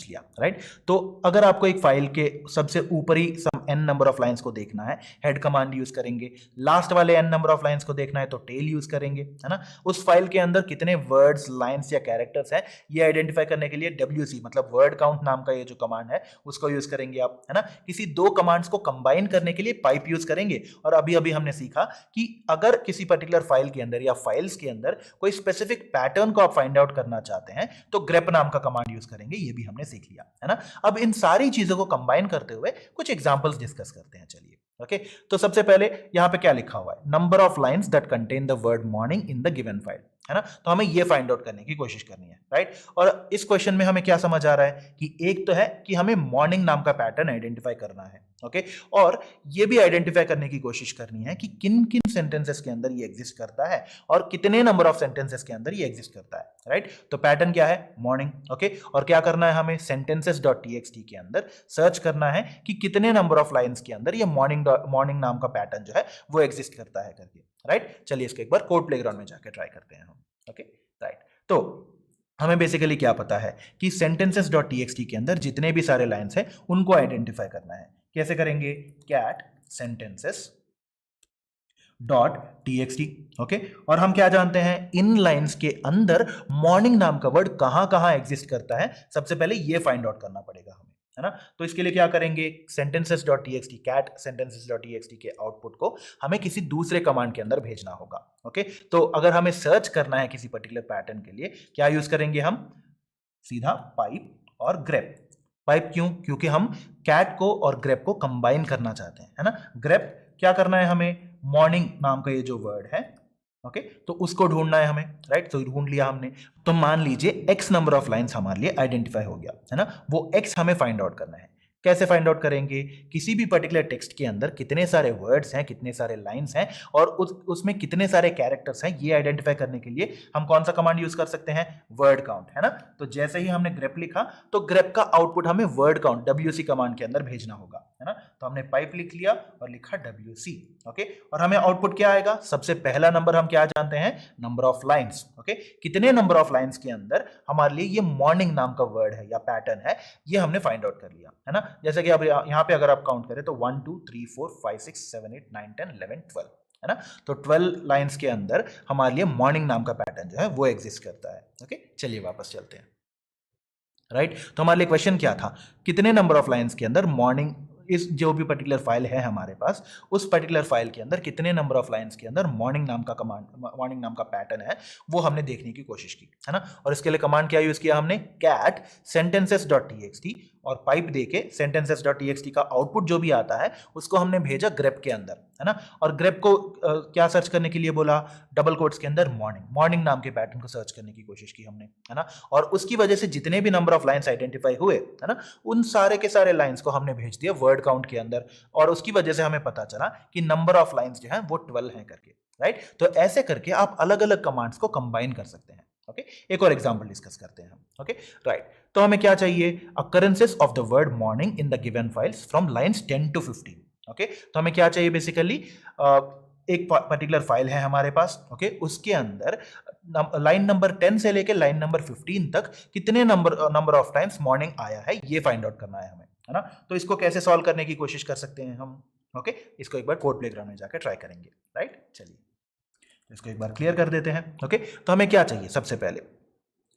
समझ लिया, राइट। तो अगर आपको एक फाइल के सबसे ऊपरी सम n नंबर ऑफ लाइंस को देखना है, हेड कमांड यूज करेंगे। लास्ट वाले n नंबर ऑफ लाइंस को देखना है तो टेल यूज करेंगे, है ना। उस फाइल के अंदर कितने वर्ड्स, लाइंस या कैरेक्टर्स हैं ये आइडेंटिफाई करने के लिए WC मतलब वर्ड काउंट नाम का ये जो कमांड है उसको यूज करेंगे आप, है ना। किसी दो कमांड्स को कंबाइन करने के लिए पाइप यूज करेंगे। और अभी अभी हमने सीखा कि अगर किसी पर्टिकुलर फाइल के अंदर या फाइल्स के अंदर कोई स्पेसिफिक पैटर्न को आप फाइंड आउट करना चाहते हैं तो grep नाम का कमांड यूज करेंगे, ये भी हमने सीख लिया, है ना। अब इन सारी चीजों को कंबाइन करते हुए कुछ एग्जांपल्स डिस्कस करते हैं, चलिए। ओके, तो सबसे पहले यहां पे क्या लिखा हुआ है, number of lines that contain the word morning in the given file, है ना। तो हमें ये फाइंड आउट करने की कोशिश करनी है, राइट। और इस क्वेश्चन में हमें क्या समझ आ रहा है कि एक तो है कि हमें मॉर्निंग नाम का पैटर्न आइडेंटिफाई करना है, ओके। और ये भी आइडेंटिफाई करने की कोशिश करनी है कि किन किन सेंटेंसेस के अंदर ये एग्जिस्ट करता है और कितने नंबर ऑफ सेंटेंसेस के अंदर ये एग्जिस्ट करता है, राइट। तो पैटर्न क्या है, मॉर्निंग, ओके। और क्या करना है हमें, sentences.txt के अंदर सर्च करना है कि कितने नंबर ऑफ लाइंस के अंदर ये मॉर्निंग नाम का पैटर्न जो है वो एग्जिस्ट करता है करके, राइट। चलिए इसको एक बार कोड प्लेग्राउंड में जाकर ट्राई करते हैं हम, ओके, राइट। तो हमें बेसिकली क्या पता है कि sentences.txt के अंदर जितने भी सारे लाइंस हैं उनको आइडेंटिफाई करना है। कैसे करेंगे, cat sentences .txt, ओके। और हम क्या जानते हैं, इन लाइंस के अंदर मॉर्निंग नाम का वर्ड कहां कहां एग्जिस्ट करता है, सबसे पहले ये फाइंड आउट करना पड़ेगा हमें, है ना। तो इसके लिए क्या करेंगे, sentences.txt cat sentences.txt के आउटपुट को हमें किसी दूसरे कमांड के अंदर भेजना होगा, ओके। तो अगर हमें सर्च करना है किसी पर्टिकुलर पैटर्न के लिए, क्या यूज करेंगे हम, सीधा पाइप और grep। पाइप क्यों, क्योंकि हम कैट को और grep को कंबाइन करना चाहते हैं, है ना। grep क्या करना है हमें, मॉर्निंग नाम का ये जो वर्ड है, ओके, तो उसको ढूंढना है हमें, राइट। तो ढूंढ लिया हमने, तो मान लीजिए x नंबर ऑफ लाइंस हमारे लिए आइडेंटिफाई हो गया, है ना। वो x हमें फाइंड आउट करना है। कैसे फाइंड आउट करेंगे, किसी भी पर्टिकुलर टेक्स्ट के अंदर कितने सारे वर्ड्स हैं, कितने सारे लाइंस हैं और उसमें कितने सारे कैरेक्टर्स हैं, ये आइडेंटिफाई करने के लिए हम कौन सा कमांड यूज कर सकते हैं, वर्ड काउंट, है ना। तो जैसे ही हमने grep लिखा तो grep का आउटपुट हमें वर्ड काउंट WC कमांड के अंदर भेजना होगा, है ना। तो हमने पाइप लिख लिया और लिखा WC, ओके। और हमें आउटपुट क्या आएगा, सबसे पहला नंबर हम क्या जानते हैं, नंबर ऑफ लाइंस, ओके। कितने नंबर ऑफ लाइंस के अंदर हमारे लिए ये मॉर्निंग नाम का वर्ड है या पैटर्न है, ये हमने फाइंड आउट कर लिया, है ना। जैसे कि अब यहाँ पे अगर आप काउंट करें तो 1 2 3 4 5 6 7 8 9 10 11 12, है ना। तो 12 लाइंस के अंदर हमारे लिए मॉर्निंग नाम का पैटर्न जो है वो एग्जिस्ट करता है, ओके। चलिए वापस चलते हैं, राइट। तो हमारे लिए क्वेश्चन क्या था, कितने नंबर ऑफ लाइंस के अंदर मॉर्निंग, इस जो भी पर्टिकुलर फाइल है हमारे पास, उस पर्टिकुलर फाइल के अंदर कितने नंबर ऑफ लाइंस के अंदर मॉर्निंग नाम का कमांड, मॉर्निंग नाम का पैटर्न है वो हमने देखने की कोशिश की, है ना। और इसके लिए कमांड क्या यूज किया हमने, cat sentences.txt और पाइप देके sentences.txt का आउटपुट जो भी आता है उसको हमने भेजा grep के अंदर, है ना। और grep को क्या सर्च करने के लिए बोला, डबल कोट्स के अंदर मॉर्निंग नाम के पैटर्न को सर्च करने की कोशिश की हमने, है ना। और उसकी वजह से जितने भी नंबर ऑफ लाइंस आइडेंटिफाई हुए, है ना, उन सारे के सारे लाइंस को हमने भेज दिया वर्ड काउंट के अंदर और उसकी वजह से हमें पता चला कि नंबर ऑफ लाइंस जो है वो 12 है करके, राइट। तो ऐसे करके आप अलग अलग कमांड्स को कंबाइन कर सकते हैं, ओके। एक और एग्जांपल डिस्कस करते हैं हम, ओके, राइट। तो हमें क्या चाहिए, occurrences of the word morning in the given files from lines 10 to 15, okay. तो हमें क्या चाहिए, बेसिकली एक पर्टिकुलर फाइल है हमारे पास, ओके, उसके अंदर लाइन नंबर 10 से लेके लाइन नंबर 15 तक कितने नंबर ऑफ टाइम्स मॉर्निंग आया है ये फाइंड आउट करना है हमें, है ना। तो इसको कैसे सॉल्व करने की कोशिश कर सकते हैं हम, ओके। इसको एक बार कोड प्लेग्राउंड में जाकर ट्राई करेंगे, राइट। चलिए इसको एक बार क्लियर कर देते हैं, ओके। तो हमें क्या चाहिए, सबसे पहले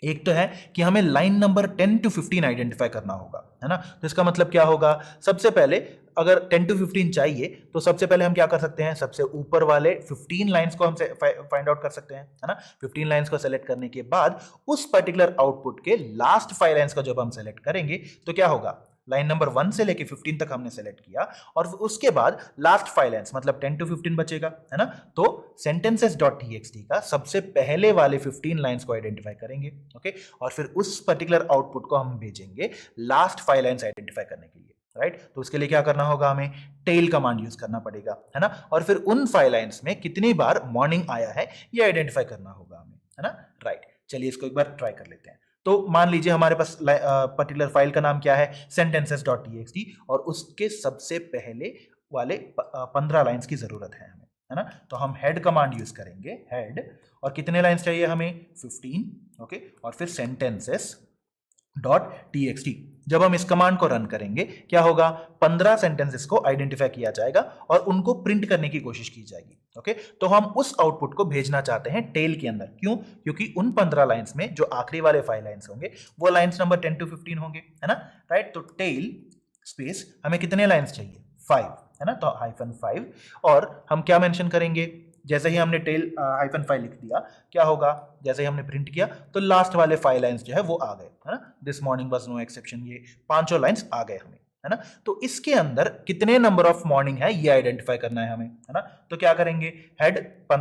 एक तो है कि हमें लाइन नंबर 10 to 15 आइडेंटिफाई करना होगा, है ना। तो इसका मतलब क्या होगा, सबसे पहले अगर 10 to 15 चाहिए तो सबसे पहले हम क्या कर सकते हैं, सबसे ऊपर वाले 15 लाइंस को हम फाइंड आउट कर सकते हैं, है ना। 15 लाइंस को सेलेक्ट करने के बाद उस पर्टिकुलर आउटपुट के लास्ट 5 लाइंस को जब हम सेलेक्ट करेंगे तो क्या होगा, लाइन नंबर 1 से लेके 15 तक हमने सेलेक्ट किया और उसके बाद लास्ट 5 लाइंस मतलब 10 to 15 बचेगा, है ना। तो sentences.txt का सबसे पहले वाले 15 लाइंस को आइडेंटिफाई करेंगे, ओके। और फिर उस पर्टिकुलर आउटपुट को हम भेजेंगे लास्ट 5 लाइंस आइडेंटिफाई करने के लिए, राइट। तो उसके लिए क्या करना होगा, हमें टेल कमांड यूज करना पड़ेगा, है ना। और फिर उन 5 लाइंस में कितनी बार मॉर्निंग आया है ये आइडेंटिफाई करना होगा हमें, है ना, राइट। चलिए इसको एक बार ट्राई कर लेते हैं। तो मान लीजिए हमारे पास पर्टिकुलर फाइल का नाम क्या है, sentences.txt और उसके सबसे पहले वाले 15 लाइंस की जरूरत है हमें, है ना। तो हम हेड कमांड यूज करेंगे, हेड, और कितने लाइंस चाहिए हमें, 15, ओके। और फिर sentences .txt। जब हम इस कमांड को रन करेंगे क्या होगा, 15 सेंटेंसेस को आइडेंटिफाई किया जाएगा और उनको प्रिंट करने की कोशिश की जाएगी। ओके, तो हम उस आउटपुट को भेजना चाहते हैं टेल के अंदर। क्यों? क्योंकि उन 15 लाइंस में जो आखिरी वाले 5 लाइंस होंगे वो लाइंस नंबर 10 to 15 होंगे, है ना, राइट। तो टेल स्पेस हमें कितने लाइंस चाहिए, 5, है ना, तो -5। और हम क्या मेंशन करेंगे, जैसे ही हमने टेल -5 लिख दिया क्या होगा, जैसे ही हमने प्रिंट किया तो लास्ट वाले 5 लाइंस जो है वो आ गए, है ना, this morning was no exception, ये पांचों लाइंस आ गए हमें, है ना। तो इसके अंदर कितने नंबर ऑफ मॉर्निंग है ये आइडेंटिफाई करना है हमें, है ना। तो क्या करेंगे, हेड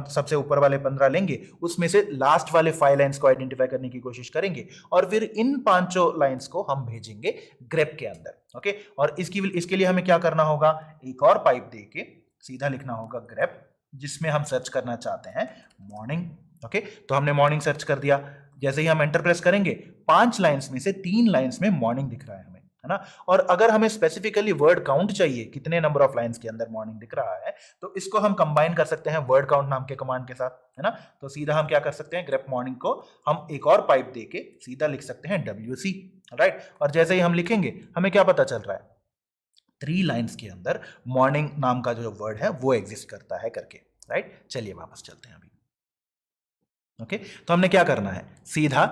सबसे ऊपर वाले 15 लेंगे, उसमें से लास्ट वाले 5 लाइंस को आइडेंटिफाई करने की कोशिश करेंगे और फिर इन पांचों लाइंस को हम भेजेंगे ग्रेप के अंदर। ओके, और इसके लिए हमें क्या करना होगा, एक और पाइप दे के सीधा लिखना होगा ग्रेप, जिसमें हम सर्च करना चाहते हैं मॉर्निंग। ओके, तो हमने मॉर्निंग सर्च कर दिया, जैसे ही हम एंटर प्रेस करेंगे 5 लाइंस में से 3 लाइंस में मॉर्निंग दिख रहा है हमें, है ना। और अगर हमें स्पेसिफिकली वर्ड काउंट चाहिए, कितने नंबर ऑफ लाइंस के अंदर मॉर्निंग दिख रहा है, तो इसको हम कंबाइन कर सकते हैं वर्ड काउंट नाम के कमांड के साथ, है ना। तो सीधा हम क्या कर सकते हैं, ग्रेप मॉर्निंग को हम एक और पाइप देके सीधा लिख सकते हैं WC, राइट। और जैसे ही हम लिखेंगे हमें क्या पता चल रहा है, 3 लाइंस के अंदर मॉर्निंग नाम का जो वर्ड है वो एग्जिस्ट करता है करके, राइट। चलिए वापस चलते हैं अभी। ओके, तो हमने क्या करना है, सीधा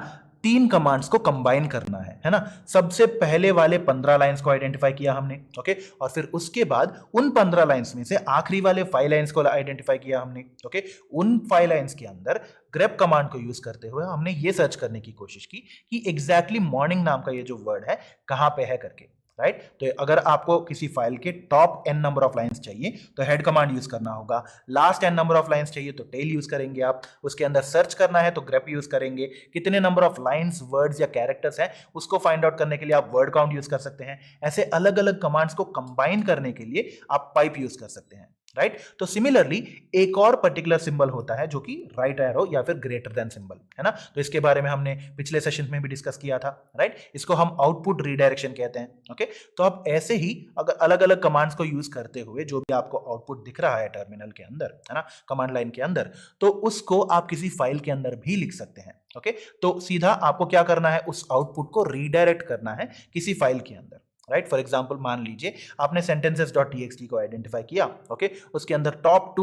3 कमांड्स को कंबाइन करना है ना। सबसे पहले वाले 15 लाइंस को आइडेंटिफाई किया हमने, ओके, और फिर उसके बाद उन 15 लाइंस में से आखिरी वाले 5 लाइंस को आइडेंटिफाई किया हमने। ओके, उन 5 लाइंस के अंदर ग्रेप कमांड को यूज करते हुए हमने ये सर्च करने की कोशिश की कि एग्जैक्टली मॉर्निंग नाम का ये जो वर्ड है कहां पे है करके, राइट। तो अगर आपको किसी फाइल के top n number of lines चाहिए तो हेड कमांड यूज करना होगा, last n number of lines चाहिए तो टेल यूज करेंगे आप, उसके अंदर सर्च करना है तो ग्रेप यूज करेंगे, कितने नंबर ऑफ लाइंस, वर्ड्स या कैरेक्टर्स हैं उसको फाइंड आउट करने के लिए आप वर्ड काउंट यूज कर सकते हैं। ऐसे अलग अलग कमांड्स को कंबाइन करने के लिए आप पाइप यूज कर सकते हैं, राइट। तो सिमिलरली एक और पर्टिकुलर सिंबल होता है जो कि राइट एरो या फिर ग्रेटर देन सिंबल, है ना। तो इसके बारे में हमने पिछले सेशन में भी डिस्कस किया था, राइट। इसको हम आउटपुट रीडायरेक्शन कहते हैं। ओके, तो आप ऐसे ही अगर अलग अलग कमांड्स को यूज करते हुए जो भी आपको आउटपुट दिख रहा है टर्मिनल के अंदर, है ना, कमांड लाइन के अंदर, तो उसको आप किसी फाइल के अंदर भी लिख सकते हैं। ओके, तो सीधा आपको क्या करना है, उस आउटपुट को रीडायरेक्ट करना है किसी फाइल के अंदर, राइट। फॉर एग्जाम्पल मान लीजिए आपने sentences.txt को आइडेंटिफाई किया, ओके, उसके अंदर टॉप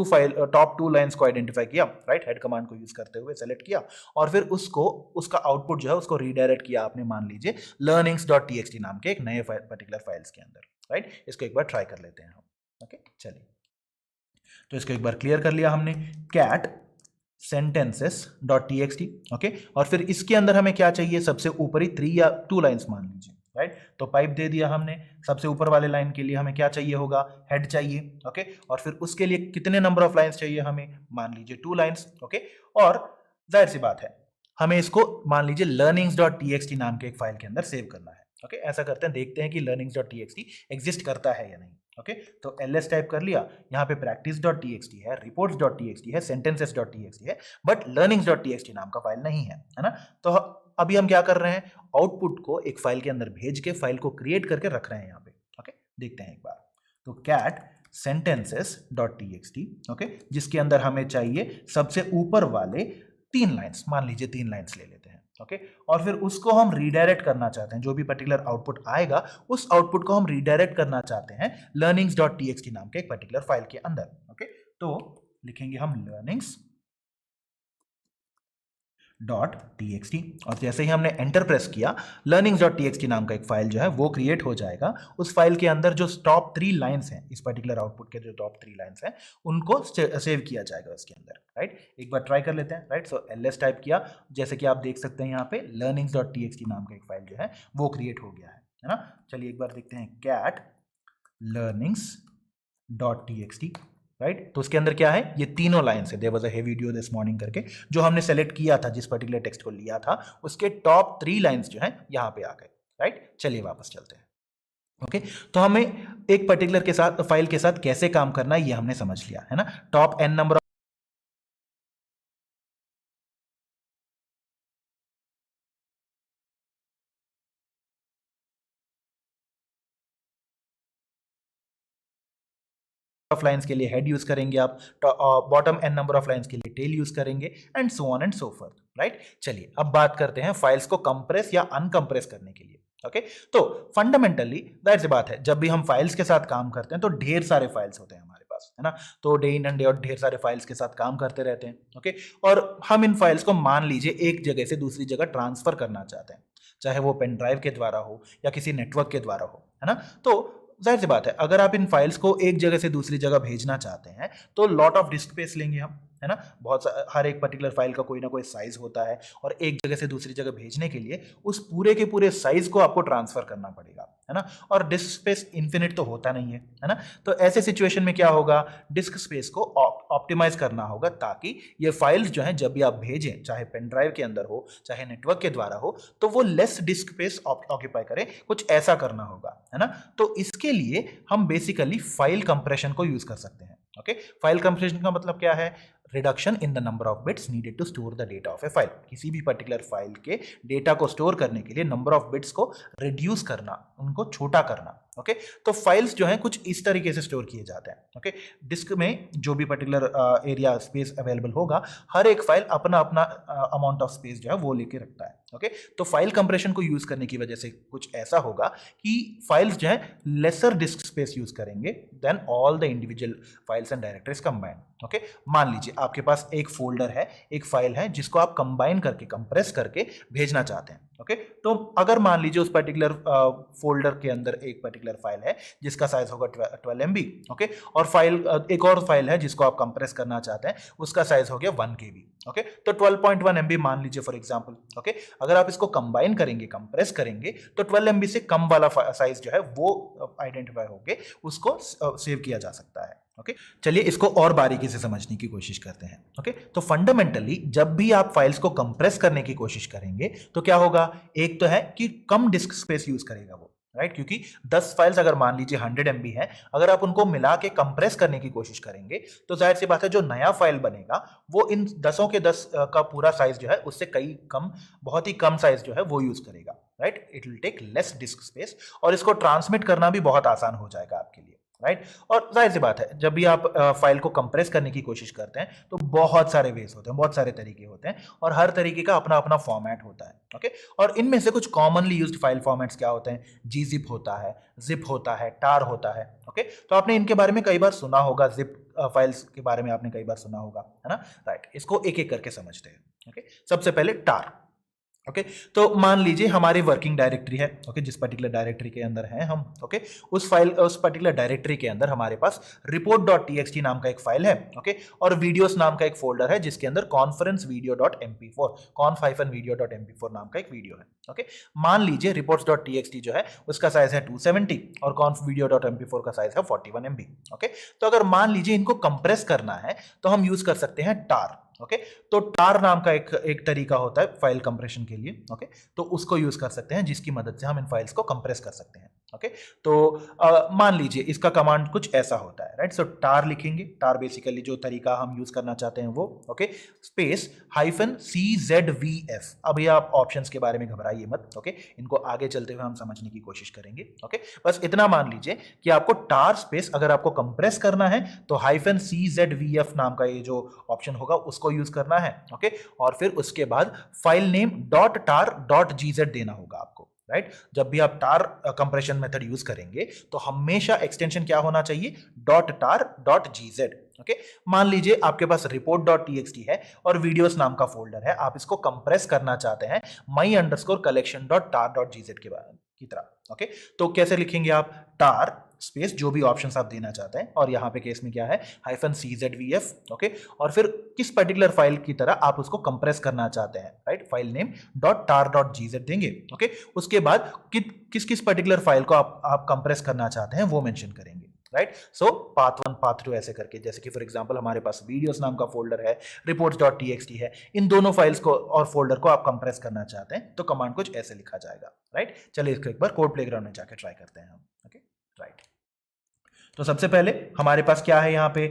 2 लाइंस को आइडेंटिफाई किया, राइट, हेड कमांड को यूज करते हुए सेलेक्ट किया और फिर उसका आउटपुट जो है उसको रीडायरेक्ट किया आपने, मान लीजिए learnings.txt नाम के एक नए पर्टिकुलर फाइल्स के अंदर, राइट। इसको एक बार ट्राई कर लेते हैं हम। ओके, चलिए, तो इसको एक बार क्लियर कर लिया हमने, cat sentences.txt, ओके, और फिर इसके अंदर हमें क्या चाहिए, सबसे ऊपरी 3 या 2 लाइंस मान लीजिए, राइट। तो पाइप दे दिया हमने, सबसे ऊपर वाले लाइन के लिए हमें क्या चाहिए होगा, हेड चाहिए, ओके, और फिर उसके लिए कितने नंबर ऑफ लाइंस चाहिए हमें, मान लीजिए 2 लाइंस, ओके, और जाहिर सी बात है हमें इसको मान लीजिए learnings.txt नाम के एक फाइल के अंदर सेव करना है। ओके, ऐसा करते हैं, देखते हैं कि learnings.txt एग्जिस्ट करता है या नहीं। ओके, तो ls टाइप कर लिया, यहाँ पे practice.txt है, reports.txt है, sentences.txt है, बट learnings.txt नाम का फाइल नहीं है ना। तो अभी हम क्या कर रहे हैं, आउटपुट को एक फाइल के अंदर भेज के फाइल को क्रिएट करके रख रहे हैं यहाँ पे। ओके, देखते हैं एक बार, तो cat sentences.txt, ओके, जिसके अंदर हमें चाहिए सबसे ऊपर वाले 3 लाइंस, मान लीजिए 3 लाइंस ले लेते हैं, ओके, और फिर उसको हम रीडायरेक्ट करना चाहते हैं, जो भी पर्टिकुलर आउटपुट आएगा उस आउटपुट को हम रीडायरेक्ट करना चाहते हैं learnings.txt नाम के एक पर्टिकुलर फाइल के अंदर। ओके, तो लिखेंगे हम learnings.txt और जैसे ही हमने एंटर प्रेस किया learnings.txt नाम का एक फाइल जो है वो क्रिएट हो जाएगा। उस फाइल के अंदर जो टॉप 3 लाइंस हैं, इस पर्टिकुलर आउटपुट के जो टॉप 3 लाइंस हैं उनको सेव किया जाएगा उसके अंदर, राइट। एक बार ट्राई कर लेते हैं, राइट। सो ls टाइप किया, जैसे कि आप देख सकते हैं यहाँ पे learnings.txt नाम का एक फाइल जो है वो क्रिएट हो गया है ना। चलिए एक बार देखते हैं, cat learnings.txt, राइट। तो उसके अंदर क्या है, ये तीनों लाइंस है, there was a heavy dew this morning करके, जो हमने सेलेक्ट किया था, जिस पर्टिकुलर टेक्स्ट को लिया था उसके टॉप 3 लाइंस जो है यहाँ पे आ गए, राइट। चलिए वापस चलते हैं। ओके, तो हमें एक पर्टिकुलर के साथ फाइल के साथ कैसे काम करना है ये हमने समझ लिया है ना। Top n number of lines के लिए हेड यूज करेंगे आप, bottom n number of lines के लिए टेल यूज करेंगे, and so on and so forth, right. चलिए अब बात करते हैं फाइल्स को कंप्रेस या अनकंप्रेस करने के लिए। ओके तो फंडामेंटली जाहिर सी बात है, जब भी हम फाइल्स के साथ काम करते हैं तो ढेर सारे फाइल्स होते हैं हमारे पास, है ना। तो day in and day out ढेर सारे फाइल्स के साथ काम करते रहते हैं। ओके और हम इन फाइल्स को मान लीजिए एक जगह से दूसरी जगह ट्रांसफर करना चाहते हैं, चाहे वो पेन ड्राइव के द्वारा हो या किसी नेटवर्क के द्वारा हो, है ना। तो जाहिर सी बात है, अगर आप इन फाइल्स को एक जगह से दूसरी जगह भेजना चाहते हैं तो लॉट ऑफ डिस्क स्पेस लेंगे हम, है ना। हर एक पर्टिकुलर फाइल का कोई ना कोई साइज होता है और एक जगह से दूसरी जगह भेजने के लिए उस पूरे के पूरे साइज को आपको ट्रांसफर करना पड़ेगा, है ना। और डिस्क स्पेस इन्फिनिट तो होता नहीं है ना। तो ऐसे सिचुएशन में क्या होगा, डिस्क स्पेस को ऑप्टिमाइज करना होगा ताकि ये फाइल्स जो हैं जब भी आप भेजें, चाहे पेन ड्राइव के अंदर हो चाहे नेटवर्क के द्वारा हो, तो वो लेस डिस्क स्पेस ऑक्यूपाई करे, कुछ ऐसा करना होगा, है ना। तो इसके लिए हम बेसिकली फाइल कंप्रेशन को यूज कर सकते हैं। ओके फाइल कंप्रेशन का मतलब क्या है, reduction in the number of bits needed to store the data of a file. किसी भी पर्टिकुलर फाइल के डेटा को स्टोर करने के लिए नंबर ऑफ बिट्स को रिड्यूस करना, उनको छोटा करना। ओके तो फाइल्स जो हैं कुछ इस तरीके से स्टोर किए जाते हैं। ओके डिस्क में जो भी पर्टिकुलर एरिया स्पेस अवेलेबल होगा, हर एक फाइल अपना अपना अमाउंट ऑफ स्पेस जो है वो लेके रखता है। ओके तो फाइल कंप्रेशन को यूज करने की वजह से कुछ ऐसा होगा कि फाइल्स जो है लेसर डिस्क स्पेस यूज करेंगे then all the individual files and directories combined. Okay मान लीजिए आपके पास एक फोल्डर है, एक फाइल है जिसको आप कंबाइन करके कंप्रेस करके भेजना चाहते हैं। ओके तो अगर मान लीजिए उस पर्टिकुलर फोल्डर के अंदर एक पर्टिकुलर फाइल है जिसका साइज होगा 12 MB। ओके और एक और फाइल है जिसको आप कंप्रेस करना चाहते हैं, उसका साइज हो गया 1 KB। ओके तो 12.1 MB मान लीजिए फॉर एग्जांपल। ओके अगर आप इसको कंबाइन करेंगे, कंप्रेस करेंगे, तो 12 MB से कम वाला साइज जो है वो आइडेंटिफाई होके उसको सेव किया जा सकता है। ओके चलिए इसको और बारीकी से समझने की कोशिश करते हैं। ओके तो फंडामेंटली जब भी आप फाइल्स को कंप्रेस करने की कोशिश करेंगे तो क्या होगा, एक तो है कि कम डिस्क स्पेस यूज करेगा वो, राइट क्योंकि 10 फाइल्स अगर मान लीजिए 100 MB है, अगर आप उनको मिला के कंप्रेस करने की कोशिश करेंगे तो जाहिर सी बात है जो नया फाइल बनेगा वो इन 10 के 10 का पूरा साइज जो है उससे कई कम, बहुत ही कम साइज जो है वो यूज करेगा, right. It will take less disk space और इसको ट्रांसमिट करना भी बहुत आसान हो जाएगा आपके लिए, राइट। और जाहिर सी बात है जब भी आप फाइल को कंप्रेस करने की कोशिश करते हैं तो बहुत सारे वेज होते हैं, बहुत सारे तरीके होते हैं और हर तरीके का अपना अपना फॉर्मेट होता है। ओके और इनमें से कुछ कॉमनली यूज्ड फाइल फॉर्मेट्स क्या होते हैं, gzip होता है, zip होता है, tar होता है। ओके तो आपने इनके बारे में कई बार सुना होगा, zip फाइल्स के बारे में आपने कई बार सुना होगा, है ना, राइट। इसको एक एक करके समझते हैं। ओके सबसे पहले tar। ओके तो मान लीजिए हमारी वर्किंग डायरेक्टरी है, ओके जिस पर्टिकुलर डायरेक्टरी के अंदर हैं हम, ओके उस पर्टिकुलर डायरेक्टरी के अंदर हमारे पास report.txt नाम का एक फाइल है, ओके और वीडियोस नाम का एक फोल्डर है जिसके अंदर conference video.mp4 conf-video.mp4 नाम का एक वीडियो है। ओके मान लीजिए reports.txt जो है उसका साइज है 270 और conf-video.mp4 का साइज है 41 MB। ओके तो अगर मान लीजिए इनको कंप्रेस करना है तो हम यूज कर सकते हैं tar। ओके तो टार नाम का एक तरीका होता है फाइल कंप्रेशन के लिए। ओके तो उसको यूज कर सकते हैं जिसकी मदद से हम इन फाइल्स को कंप्रेस कर सकते हैं। ओके तो मान लीजिए इसका कमांड कुछ ऐसा होता है, राइट। सो टार लिखेंगे, टार बेसिकली जो तरीका हम यूज करना चाहते हैं वो, ओके स्पेस -CZVF। अभी आप ऑप्शंस के बारे में घबराइए मत, ओके इनको आगे चलते हुए हम समझने की कोशिश करेंगे। ओके बस इतना मान लीजिए कि आपको टार स्पेस अगर आपको कंप्रेस करना है तो -CZVF नाम का ये जो ऑप्शन होगा उसको यूज करना है। ओके और फिर उसके बाद फाइल नेम .tar.gz देना होगा आपको, राइट। जब भी आप टार कंप्रेशन मेथड यूज करेंगे तो हमेशा एक्सटेंशन क्या होना चाहिए, .tar.gz। ओके मान लीजिए आपके पास report.txt है और वीडियोस नाम का फोल्डर है, आप इसको कंप्रेस करना चाहते हैं my_collection.tar.gz की तरह। ओके तो कैसे लिखेंगे आप, टार स्पेस जो भी ऑप्शंस आप देना चाहते हैं और यहाँ पे केस में क्या है -CZVF। ओके और फिर किस पर्टिकुलर फाइल की तरह आप उसको कंप्रेस करना चाहते हैं, राइट। फाइल नेम .tar.gz देंगे। ओके उसके बाद किस किस पर्टिकुलर फाइल को आप कंप्रेस करना चाहते हैं वो मेंशन करेंगे, राइट। सो पाथ 1 पाथ 2 ऐसे करके, जैसे कि फॉर एग्जांपल हमारे पास वीडियोस नाम का फोल्डर है, reports.txt है, इन दोनों फाइल्स को और फोल्डर को आप कंप्रेस करना चाहते हैं तो कमांड कुछ ऐसे लिखा जाएगा, राइट। चलिए इसको एक बार कोड प्लेग्राउंड में जाकर ट्राई करते हैं हम। ओके राइट तो सबसे पहले हमारे पास क्या है, यहाँ पे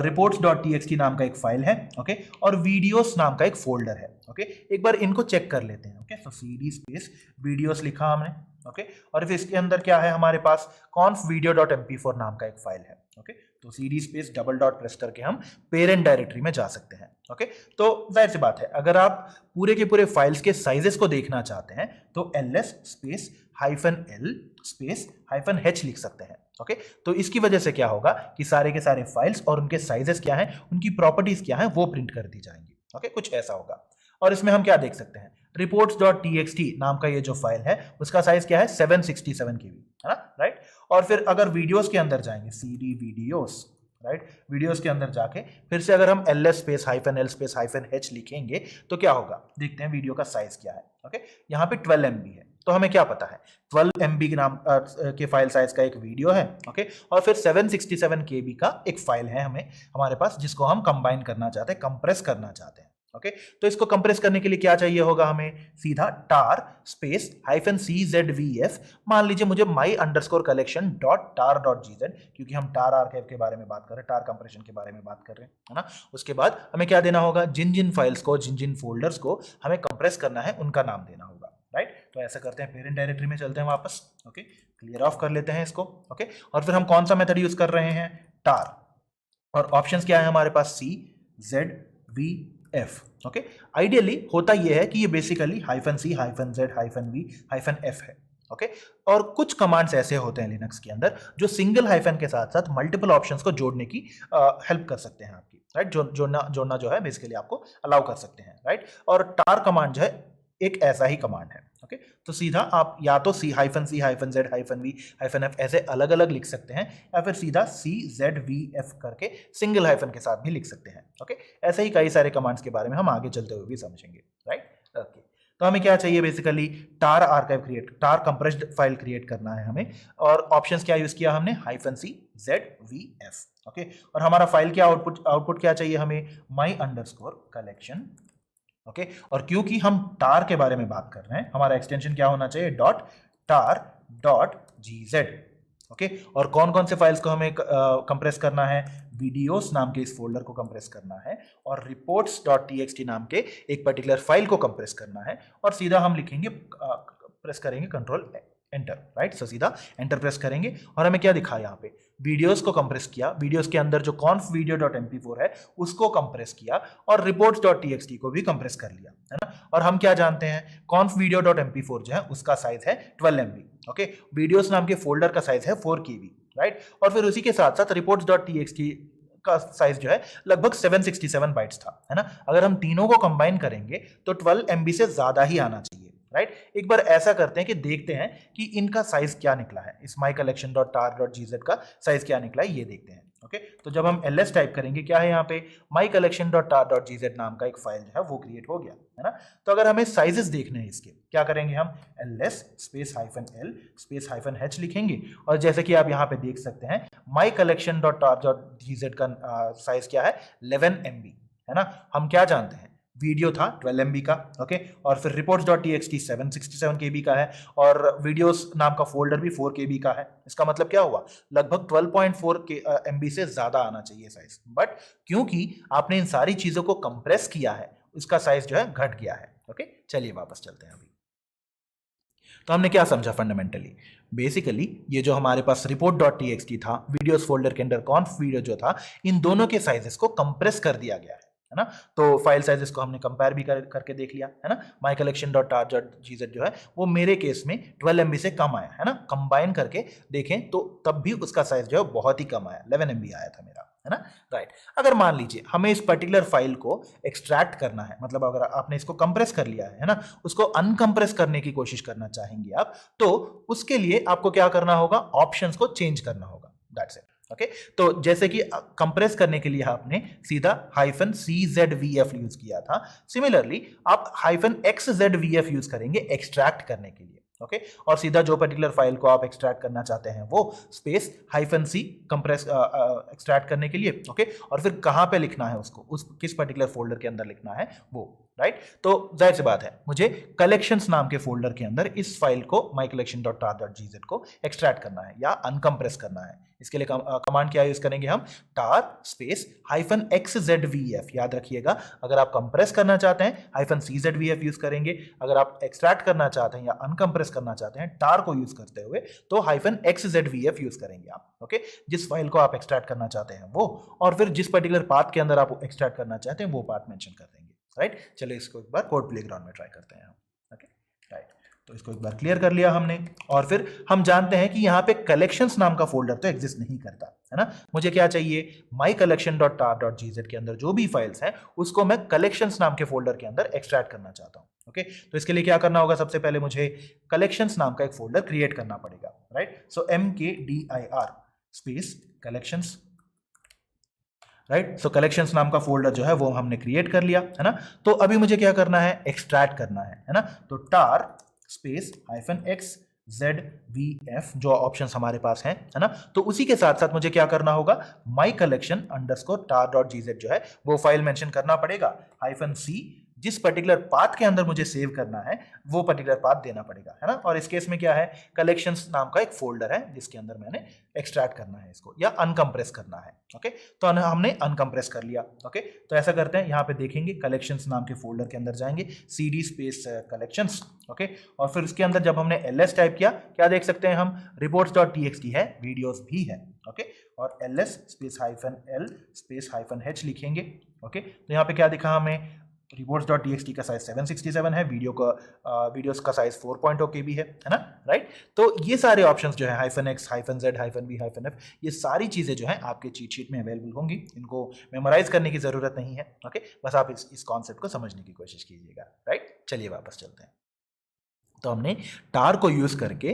reports.txt नाम का एक फाइल है, ओके और वीडियोस नाम का एक फोल्डर है। ओके एक बार इनको चेक कर लेते हैं। Okay so cd space videos लिखा हमने, ओके और फिर इसके अंदर क्या है हमारे पास conf-video.mp4 नाम का एक फाइल है। ओके तो तो cd space double dot press करके हम पेरेंट डायरेक्टरी में जा सकते हैं। ओके, तो जाहिर सी बात है अगर आप पूरे के पूरे फाइल्स के साइजेस को देखना चाहते हैं तो ls space -l space -h लिख सकते हैं। ओके, तो इसकी वजह से क्या होगा कि सारे के सारे फाइल्स और उनके साइजेस क्या हैं, उनकी प्रॉपर्टीज क्या हैं, वो प्रिंट कर दी जाएंगी। ओके, कुछ ऐसा होगा। और इसमें हम क्या देख सकते हैं, reports.txt नाम का ये जो फाइल है उसका साइज क्या है 767 KB, है ना, राइट। और फिर अगर वीडियोस के अंदर जाएंगे cd वीडियोस, राइट, वीडियोस के अंदर जाके फिर से अगर हम ls space -l space -h लिखेंगे तो क्या होगा, देखते हैं वीडियो का साइज क्या है। ओके, यहाँ पे 12 MB है, तो हमें क्या पता है 12 MB नाम के फाइल साइज का एक वीडियो है। ओके, और फिर 767 KB का एक फाइल है हमारे पास जिसको हम कंबाइन करना चाहते हैं, कंप्रेस करना चाहते हैं। ओके, तो इसको कंप्रेस करने के लिए क्या चाहिए होगा हमें, सीधा tar स्पेस -czvf, मान लीजिए मुझे my_collection.tar.gz, क्योंकि हम tar आर्काइव के बारे में बात कर रहे हैं, tar कंप्रेशन के बारे में बात कर रहे हैं, है ना। उसके बाद हमें क्या देना होगा, जिन जिन फाइल्स को, जिन जिन फोल्डर्स को हमें कंप्रेस करना है उनका नाम देना होगा, राइट। तो ऐसा करते हैं, पेरेंट डायरेक्टरी में चलते हैं वापस। ओके, क्लियर ऑफ कर लेते हैं इसको। ओके, और फिर हम कौन सा मेथड यूज कर रहे हैं, tar, और ऑप्शंस क्या है हमारे पास, c z v f। Okay, ideally होता यह है कि ये basically -c -z -v -f है। ओके, और कुछ कमांड्स ऐसे होते हैं लिनक्स के अंदर जो सिंगल हाइफन के साथ साथ मल्टीपल ऑप्शंस को जोड़ने की हेल्प कर सकते हैं आपकी, राइट। जोड़ना जो है बेसिकली आपको अलाउ कर सकते हैं, राइट। और टार कमांड जो है एक ऐसा ही कमांड है। ओके, तो सीधा आप या तो c -z -v -f ऐसे अलग अलग लिख सकते हैं, या फिर सीधा c z v f करके सिंगल हाइफन के साथ भी लिख सकते हैं। ओके, ऐसे ही कई सारे कमांड्स के बारे में हम आगे चलते हुए भी समझेंगे, राइट। ओके, तो हमें क्या चाहिए, बेसिकली टार आर्काइव क्रिएट, टार कंप्रेस्ड फाइल क्रिएट करना है हमें, और ऑप्शंस क्या यूज किया हमने, -c z v f। Okay, और हमारा फाइल क्या आउटपुट क्या चाहिए हमें, my_collection। ओके, और क्योंकि हम टार के बारे में बात कर रहे हैं, हमारा एक्सटेंशन क्या होना चाहिए, .tar.gz। ओके, और कौन कौन से फाइल्स को हमें कंप्रेस करना है, वीडियोस नाम के इस फोल्डर को कंप्रेस करना है, और reports.txt नाम के एक पर्टिकुलर फाइल को कंप्रेस करना है, और सीधा हम लिखेंगे, प्रेस करेंगे कंट्रोल एंटर, राइट। सो सीधा एंटर प्रेस करेंगे और हमें क्या दिखा, यहाँ पे वीडियोस को कंप्रेस किया, वीडियोस के अंदर जो conf-video.mp4 है उसको कंप्रेस किया, और reports.txt को भी कंप्रेस कर लिया, है ना। और हम क्या जानते हैं, conf-video.mp4 जो है उसका साइज है 12 MB। ओके, वीडियोस नाम के फोल्डर का साइज है 4 KB, राइट। और फिर उसी के साथ साथ reports.txt का साइज जो है लगभग 767 बाइट्स था, है ना। अगर हम तीनों को कंबाइन करेंगे तो 12 MB से ज्यादा ही आना चाहिए, राइट। एक बार ऐसा करते हैं कि देखते हैं कि इनका साइज क्या निकला है, इस my_collection.tar.gz का साइज क्या निकला है, ये देखते हैं। ओके, तो जब हम ls टाइप करेंगे, क्या है यहाँ पे, my_collection.tar.gz नाम का एक फाइल जो है वो क्रिएट हो गया, है ना। तो अगर हमें साइजेस देखने हैं इसके, क्या करेंगे हम, ls space -l space -h लिखेंगे, और जैसे कि आप यहाँ पे देख सकते हैं my_collection.tar.gz का साइज क्या है, 11 MB, है ना। हम क्या जानते हैं, वीडियो था 12 MB का। ओके, और फिर reports.txt 767 KB का है, और वीडियोस नाम का फोल्डर भी 4 KB का है। इसका मतलब क्या हुआ, लगभग 12.4 MB से ज्यादा आना चाहिए साइज, बट क्योंकि आपने इन सारी चीजों को कंप्रेस किया है, इसका साइज जो है घट गया है। ओके, चलिए वापस चलते हैं। अभी तो हमने क्या समझा फंडामेंटली, बेसिकली ये जो हमारे पास report.txt था, वीडियोस फोल्डर के अंदर conf वीडियो जो था, इन दोनों के साइजेस को कंप्रेस कर दिया गया है ना। तो फाइल साइजेस को हमने कंपेयर भी करके देख लिया, है ना। my_collection.tar.gz जो है वो मेरे केस में 12 MB से कम आया, है ना। कंबाइन करके देखें तो तब भी उसका साइज जो है बहुत ही कम आया, 11 MB आया था मेरा, है ना, राइट। अगर मान लीजिए हमें इस पर्टिकुलर फाइल को एक्सट्रैक्ट करना है, मतलब अगर आपने इसको कंप्रेस कर लिया है ना, उसको अनकंप्रेस करने की कोशिश करना चाहेंगे आप, तो उसके लिए आपको क्या करना होगा, ऑप्शंस को चेंज करना होगा, दैट्स इट। ओके, तो जैसे कि कंप्रेस करने के लिए आपने सीधा -czvf यूज किया था, सिमिलरली आप -xzvf यूज करेंगे एक्सट्रैक्ट करने के लिए। ओके, और सीधा जो पर्टिकुलर फाइल को आप एक्सट्रैक्ट करना चाहते हैं वो स्पेस -c कंप्रेस एक्सट्रैक्ट करने के लिए। ओके, और फिर कहां पे लिखना है उसको, उस किस पर्टिकुलर फोल्डर के अंदर लिखना है वो राइट। तो जाहिर सी बात है मुझे कलेक्शंस नाम के फोल्डर के अंदर इस फाइल को mycollection.tar.gz को एक्सट्रैक्ट करना है या अनकंप्रेस करना है। इसके लिए कमांड क्या यूज करेंगे हम, tar स्पेस -xzvf। याद रखिएगा, अगर आप कंप्रेस करना चाहते हैं -czvf यूज करेंगे, अगर आप एक्सट्रैक्ट करना चाहते हैं या अनकंप्रेस करना चाहते हैं tar को यूज करते हुए तो -xzvf यूज करेंगे आप। ओके, जिस फाइल को आप एक्सट्रैक्ट करना चाहते हैं वो, और फिर जिस पर्टिकुलर पाथ के अंदर आप एक्सट्रैक्ट करना चाहते हैं वो पाथ मेंशन कर देंगे। राइट, चलिए इसको एक बार कोड प्लेग्राउंड में ट्राई करते हैं हम। ओके राइट, तो इसको एक बार क्लियर कर लिया हमने, और फिर हम जानते हैं कि यहाँ पे कलेक्शंस नाम का फोल्डर तो एग्जिस्ट नहीं करता है ना। मुझे क्या चाहिए, mycollection.tar.gz के अंदर जो भी फाइल्स हैं उसको मैं कलेक्शंस नाम के फोल्डर के अंदर एक्सट्रैक्ट करना चाहता हूँ। ओके, तो इसके लिए क्या करना होगा, सबसे पहले मुझे कलेक्शंस नाम का एक फोल्डर क्रिएट करना पड़ेगा। राइट, सो mkdir स्पेस कलेक्शंस। राइट, सो कलेक्शंस नाम का फोल्डर जो है वो हमने क्रिएट कर लिया है ना। तो अभी मुझे क्या करना है, एक्सट्रैक्ट करना है ना। तो tar स्पेस -xzvf जो ऑप्शंस हमारे पास हैं है ना, तो उसी के साथ साथ मुझे क्या करना होगा, mycollection_tar.gz जो है वो फाइल मेंशन करना पड़ेगा, -c जिस पर्टिकुलर पाथ के अंदर मुझे सेव करना है वो पर्टिकुलर पाथ देना पड़ेगा है ना। और इस केस में क्या है, कलेक्शंस नाम का एक फोल्डर है जिसके अंदर मैंने एक्सट्रैक्ट करना है इसको या अनकंप्रेस करना है। ओके, तो हमने अनकंप्रेस कर लिया। ओके, तो ऐसा करते हैं, यहाँ पे देखेंगे कलेक्शंस नाम के फोल्डर के अंदर जाएंगे, cd स्पेस कलेक्शंस। ओके, और फिर इसके अंदर जब हमने ls टाइप किया, क्या देख सकते हैं हम, reports.txt है, वीडियोस भी है। ओके, और ls space -l space -h लिखेंगे। ओके, तो यहाँ पे क्या दिखा हमें, reports.txt का साइज 767 है, वीडियोस का साइज 4.0 KB है ना। राइट, तो ये सारे ऑप्शंस जो है -x, -z, -b, -f, ये सारी चीजें जो है आपके चीट शीट में अवेलेबल होंगी, इनको मेमोराइज करने की जरूरत नहीं है। ओके, बस आप इस कॉन्सेप्ट को समझने की कोशिश कीजिएगा। राइट, चलिए वापस चलते हैं। तो हमने tar को यूज करके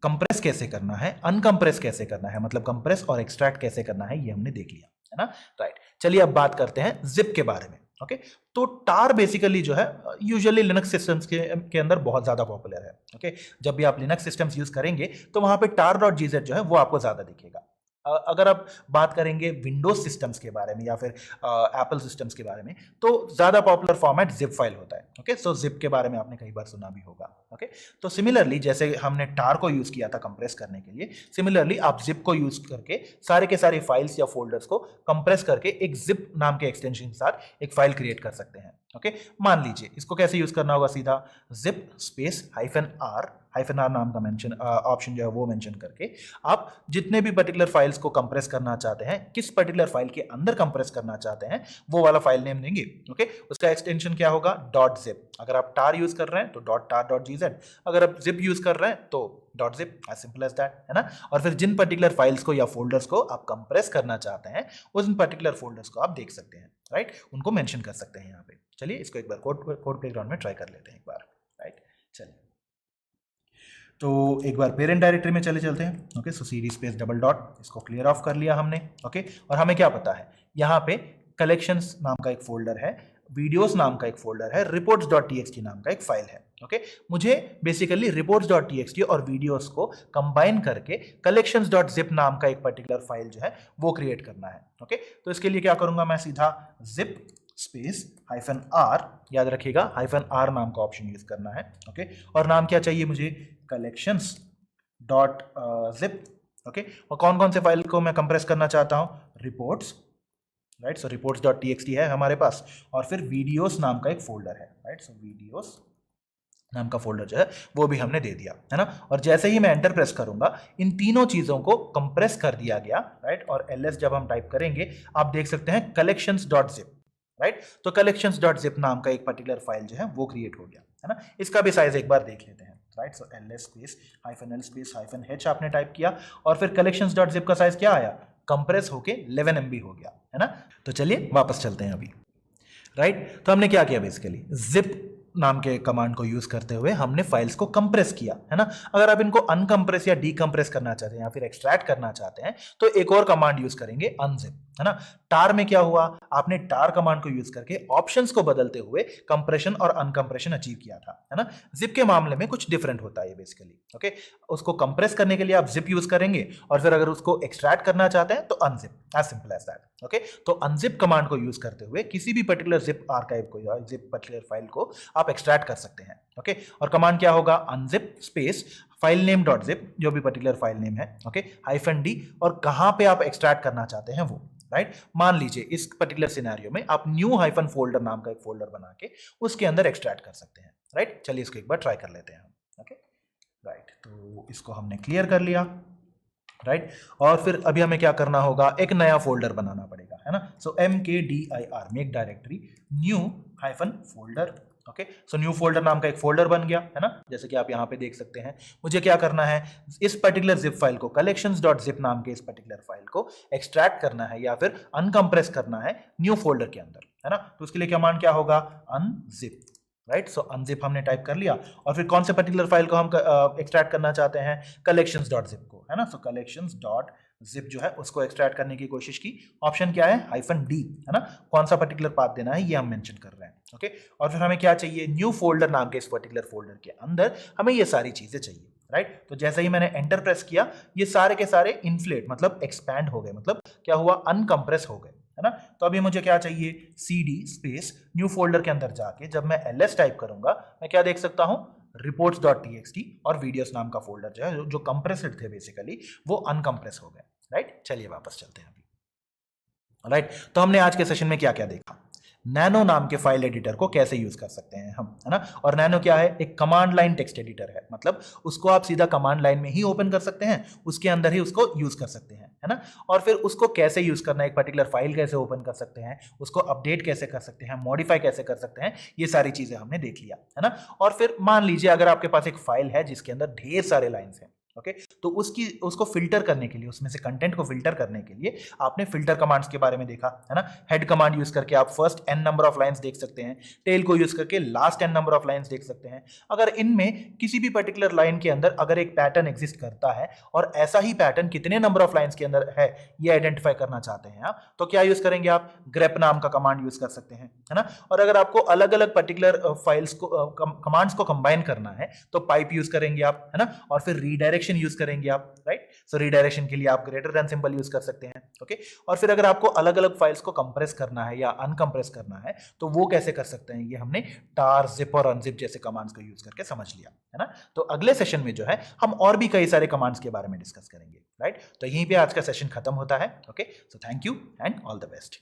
कंप्रेस कैसे करना है, अनकंप्रेस कैसे करना है, मतलब कंप्रेस और एक्सट्रैक्ट कैसे करना है, ये हमने देख लिया है ना। राइट, चलिए अब बात करते हैं जिप के बारे में। ओके, तो tar बेसिकली जो है यूजुअली लिनक्स सिस्टम्स के अंदर बहुत ज्यादा पॉपुलर है। ओके, जब भी आप लिनक्स सिस्टम्स यूज करेंगे तो वहां पे tar.gz जो है वो आपको ज्यादा दिखेगा। अगर आप बात करेंगे विंडोज सिस्टम्स के बारे में या फिर एप्पल सिस्टम्स के बारे में, तो ज्यादा पॉपुलर फॉर्मेट जिप फाइल होता है। ओके, सो जिप के बारे में आपने कई बार सुना भी होगा। ओके, तो सिमिलरली जैसे हमने tar को यूज किया था कंप्रेस करने के लिए, सिमिलरली आप जिप को यूज करके सारे के सारे फाइल्स या फोल्डर्स को कंप्रेस करके एक जिप नाम के एक्सटेंशन के साथ एक फाइल क्रिएट कर सकते हैं। ओके, मान लीजिए इसको कैसे यूज करना होगा, सीधा zip स्पेस -r नाम का मेंशन ऑप्शन जो है वो मेंशन करके आप जितने भी पर्टिकुलर फाइल्स को कंप्रेस करना चाहते हैं, किस पर्टिकुलर फाइल के अंदर कंप्रेस करना चाहते हैं, वो वाला फाइल नेम देंगे। ओके, उसका एक्सटेंशन क्या होगा, .zip। अगर आप tar यूज कर रहे हैं तो .tar.gz, अगर आप zip यूज कर रहे हैं तो .zip, as simple as that है ना। और फिर जिन पर्टिकुलर फाइल्स को या फोल्डर्स को आप कंप्रेस करना चाहते हैं उन पर्टिकुलर फोल्डर्स को आप देख सकते हैं। राइट, उनको मेंशन कर सकते हैं यहाँ पे। चलिए इसको एक बार कोड प्लेग्राउंड में ट्राई कर लेते हैं एक बार। राइट, चलिए तो एक बार पेरेंट डायरेक्टरी में चले चलते हैं। ओके, सो cd स्पेस $, इसको क्लियर ऑफ कर लिया हमने। ओके, और हमें क्या पता है, यहाँ पे कलेक्शंस नाम का एक फोल्डर है, वीडियोस नाम का एक फोल्डर है, reports.txt नाम का एक फाइल है। ओके, मुझे बेसिकली reports.txt और वीडियोस को कंबाइन करके collections.zip नाम का एक पर्टिकुलर फाइल जो है वो क्रिएट करना है। ओके, तो इसके लिए क्या करूंगा, मैं सीधा zip स्पेस -r, याद रखिएगा -r नाम का ऑप्शन यूज करना है। ओके, और नाम क्या चाहिए मुझे, collections.zip। ओके, और कौन कौन से फाइल को मैं कंप्रेस करना चाहता हूं, रिपोर्ट्स। राइट, सो reports.txt है हमारे पास, और फिर वीडियोस नाम का एक फोल्डर है। राइट, सो वीडियोस नाम का फोल्डर जो है वो भी हमने दे दिया है ना। और जैसे ही मैं एंटर प्रेस करूंगा इन तीनों चीजों को कंप्रेस कर दिया गया। राइट, और ls जब हम टाइप करेंगे आप देख सकते हैं collections.zip। राइट, तो collections.zip नाम का एक पर्टिकुलर फाइल जो है वो क्रिएट हो गया है ना। इसका भी साइज एक बार देख लेते हैं। राइट, सो ls space -l space -h आपने टाइप किया, और फिर collections.zip का साइज क्या आया, कंप्रेस होके 11 MB हो गया है ना। तो चलिए वापस चलते हैं अभी। राइट, तो हमने क्या किया, बेसिकली जिप नाम के कमांड को यूज करते हुए हमने फाइल्स को कंप्रेस किया, है ना। अगर आप इनको अनकंप्रेस या डीकंप्रेस करना चाहते हैं या फिर एक्सट्रैक्ट करना चाहते हैं तो एक और कमांड यूज करेंगे, अनजिप, है ना। टार में क्या हुआ, आपने टार कमांड को यूज करके ऑप्शंस को बदलते हुए कंप्रेशन और अनकंप्रेशन अचीव किया था, है ना। जिप के मामले में कुछ डिफरेंट होता है बेसिकली, ओके। उसको कंप्रेस करने के लिए आप जिप यूज करेंगे और फिर अगर उसको एक्सट्रैक्ट करना चाहते हैं तो unzip, as simple as that, okay. तो अनजिप कमांड को यूज करते हुए किसी भी पर्टिकुलर जिप आर्काइव को या जिप पर्टिकुलर फाइल को आप एक्सट्रैक्ट कर सकते हैं, ओके। और कमांड क्या होगा, unzip space file name dot zip, जो भी पर्टिकुलर फाइल नेम है, ओके, -d, और कहां पे आप एक्सट्रैक्ट करना चाहते हैं वो, राइट। मान लीजिए इस पर्टिकुलर सिनेरियो में आप न्यू हाइफन फोल्डर नाम का एक फोल्डर बना के उसके अंदर एक्सट्रैक्ट कर सकते हैं, राइट। चलिए इसको एक बार ट्राई कर लेते हैं, ओके, राइट। तो इसको हमने क्लियर कर लिया, राइट। और फिर अभी हमें क्या करना होगा, एक नया फोल्डर बनाना पड़ेगा, है ना। सो mkdir में एक directory new hyphen folder, okay. So new folder नाम का एक फोल्डर बन गया, है ना, जैसे कि आप यहां पे देख सकते हैं। मुझे क्या करना है, इस पर्टिकुलर जिप फाइल को, collections.zip नाम के इस पर्टिकुलर फाइल को एक्सट्रैक्ट करना है या फिर अनकंप्रेस करना है न्यू फोल्डर के अंदर, है ना। तो उसके लिए कमांड क्या होगा, अनजिप, राइट। सो अनजिप हमने टाइप कर लिया और फिर कौन से पर्टिकुलर फाइल को हम एक्सट्रैक्ट करना चाहते हैं, collections.zip को, है ना। सो collections.zip जो है उसको एक्सट्रैक्ट करने की कोशिश की। ऑप्शन क्या है, -d, है ना। कौन सा पर्टिकुलर पाथ देना है ये हम मेंशन कर रहे हैं, ओके। और फिर हमें क्या चाहिए, न्यू फोल्डर नाम के इस पर्टिकुलर फोल्डर के अंदर हमें ये सारी चीजें चाहिए, राइट। तो जैसे ही मैंने एंटर प्रेस किया ये सारे के सारे इन्फ्लेट मतलब एक्सपैंड हो गए, मतलब क्या हुआ, अनकंप्रेस हो गए, है ना। तो अभी मुझे क्या चाहिए, cd स्पेस न्यू फोल्डर के अंदर जाके जब मैं ls टाइप करूंगा मैं क्या देख सकता हूं, reports.txt और वीडियोस नाम का फोल्डर जो है जो कंप्रेस्ड थे बेसिकली वो अनकंप्रेस हो गए, राइट। चलिए वापस चलते हैं अभी, राइट। तो हमने आज के सेशन में क्या क्या देखा, नैनो नाम के फाइल एडिटर को कैसे यूज कर सकते हैं हम, है ना। और नैनो क्या है, एक कमांड लाइन टेक्स्ट एडिटर है, मतलब उसको आप सीधा कमांड लाइन में ही ओपन कर सकते हैं, उसके अंदर ही उसको यूज कर सकते हैं, है ना। और फिर उसको कैसे यूज करना है, एक पर्टिकुलर फाइल कैसे ओपन कर सकते हैं, उसको अपडेट कैसे कर सकते हैं, मॉडिफाई कैसे कर सकते हैं, ये सारी चीजें हमने देख लिया, है ना। और फिर मान लीजिए अगर आपके पास एक फाइल है जिसके अंदर ढेर सारे लाइन्स हैं, ओके, तो उसको फिल्टर करने के लिए, उसमें से कंटेंट को फिल्टर करने के लिए आपने फिल्टर कमांड्स के बारे में देखा, है ना। हेड कमांड यूज करके आप first n number of lines देख सकते हैं, टेल को यूज करके last n number of lines देख सकते हैं। अगर इनमें किसी भी पर्टिकुलर लाइन के अंदर अगर एक पैटर्न एग्जिस्ट करता है और ऐसा ही पैटर्न कितने नंबर ऑफ लाइंस के अंदर है ये आइडेंटिफाई करना चाहते हैं आप, तो क्या यूज करेंगे आप, grep नाम का कमांड यूज कर सकते हैं, है ना। और अगर आपको अलग अलग पर्टिकुलर फाइल्स को कमांड्स को कंबाइन करना है तो पाइप यूज करेंगे आप, है ना। और फिर रीडायरेक्शन यूज करेंगे आप, राइट। सो रीडायरेक्शन के लिए आप ग्रेटर देन सिंबल यूज कर सकते हैं, ओके। और फिर अगर आपको अलग अलग फाइल्स को कंप्रेस करना है या अनकंप्रेस करना है तो वो कैसे कर सकते हैं, ये हमने टार, जिप और अनजिप जैसे कमांड्स को यूज करके समझ लिया, है ना। तो अगले सेशन में जो है हम और भी कई सारे कमांड्स के बारे में डिस्कस करेंगे, राइट। तो यहीं पे आज का सेशन खत्म होता है, okay. So thank you and all the best.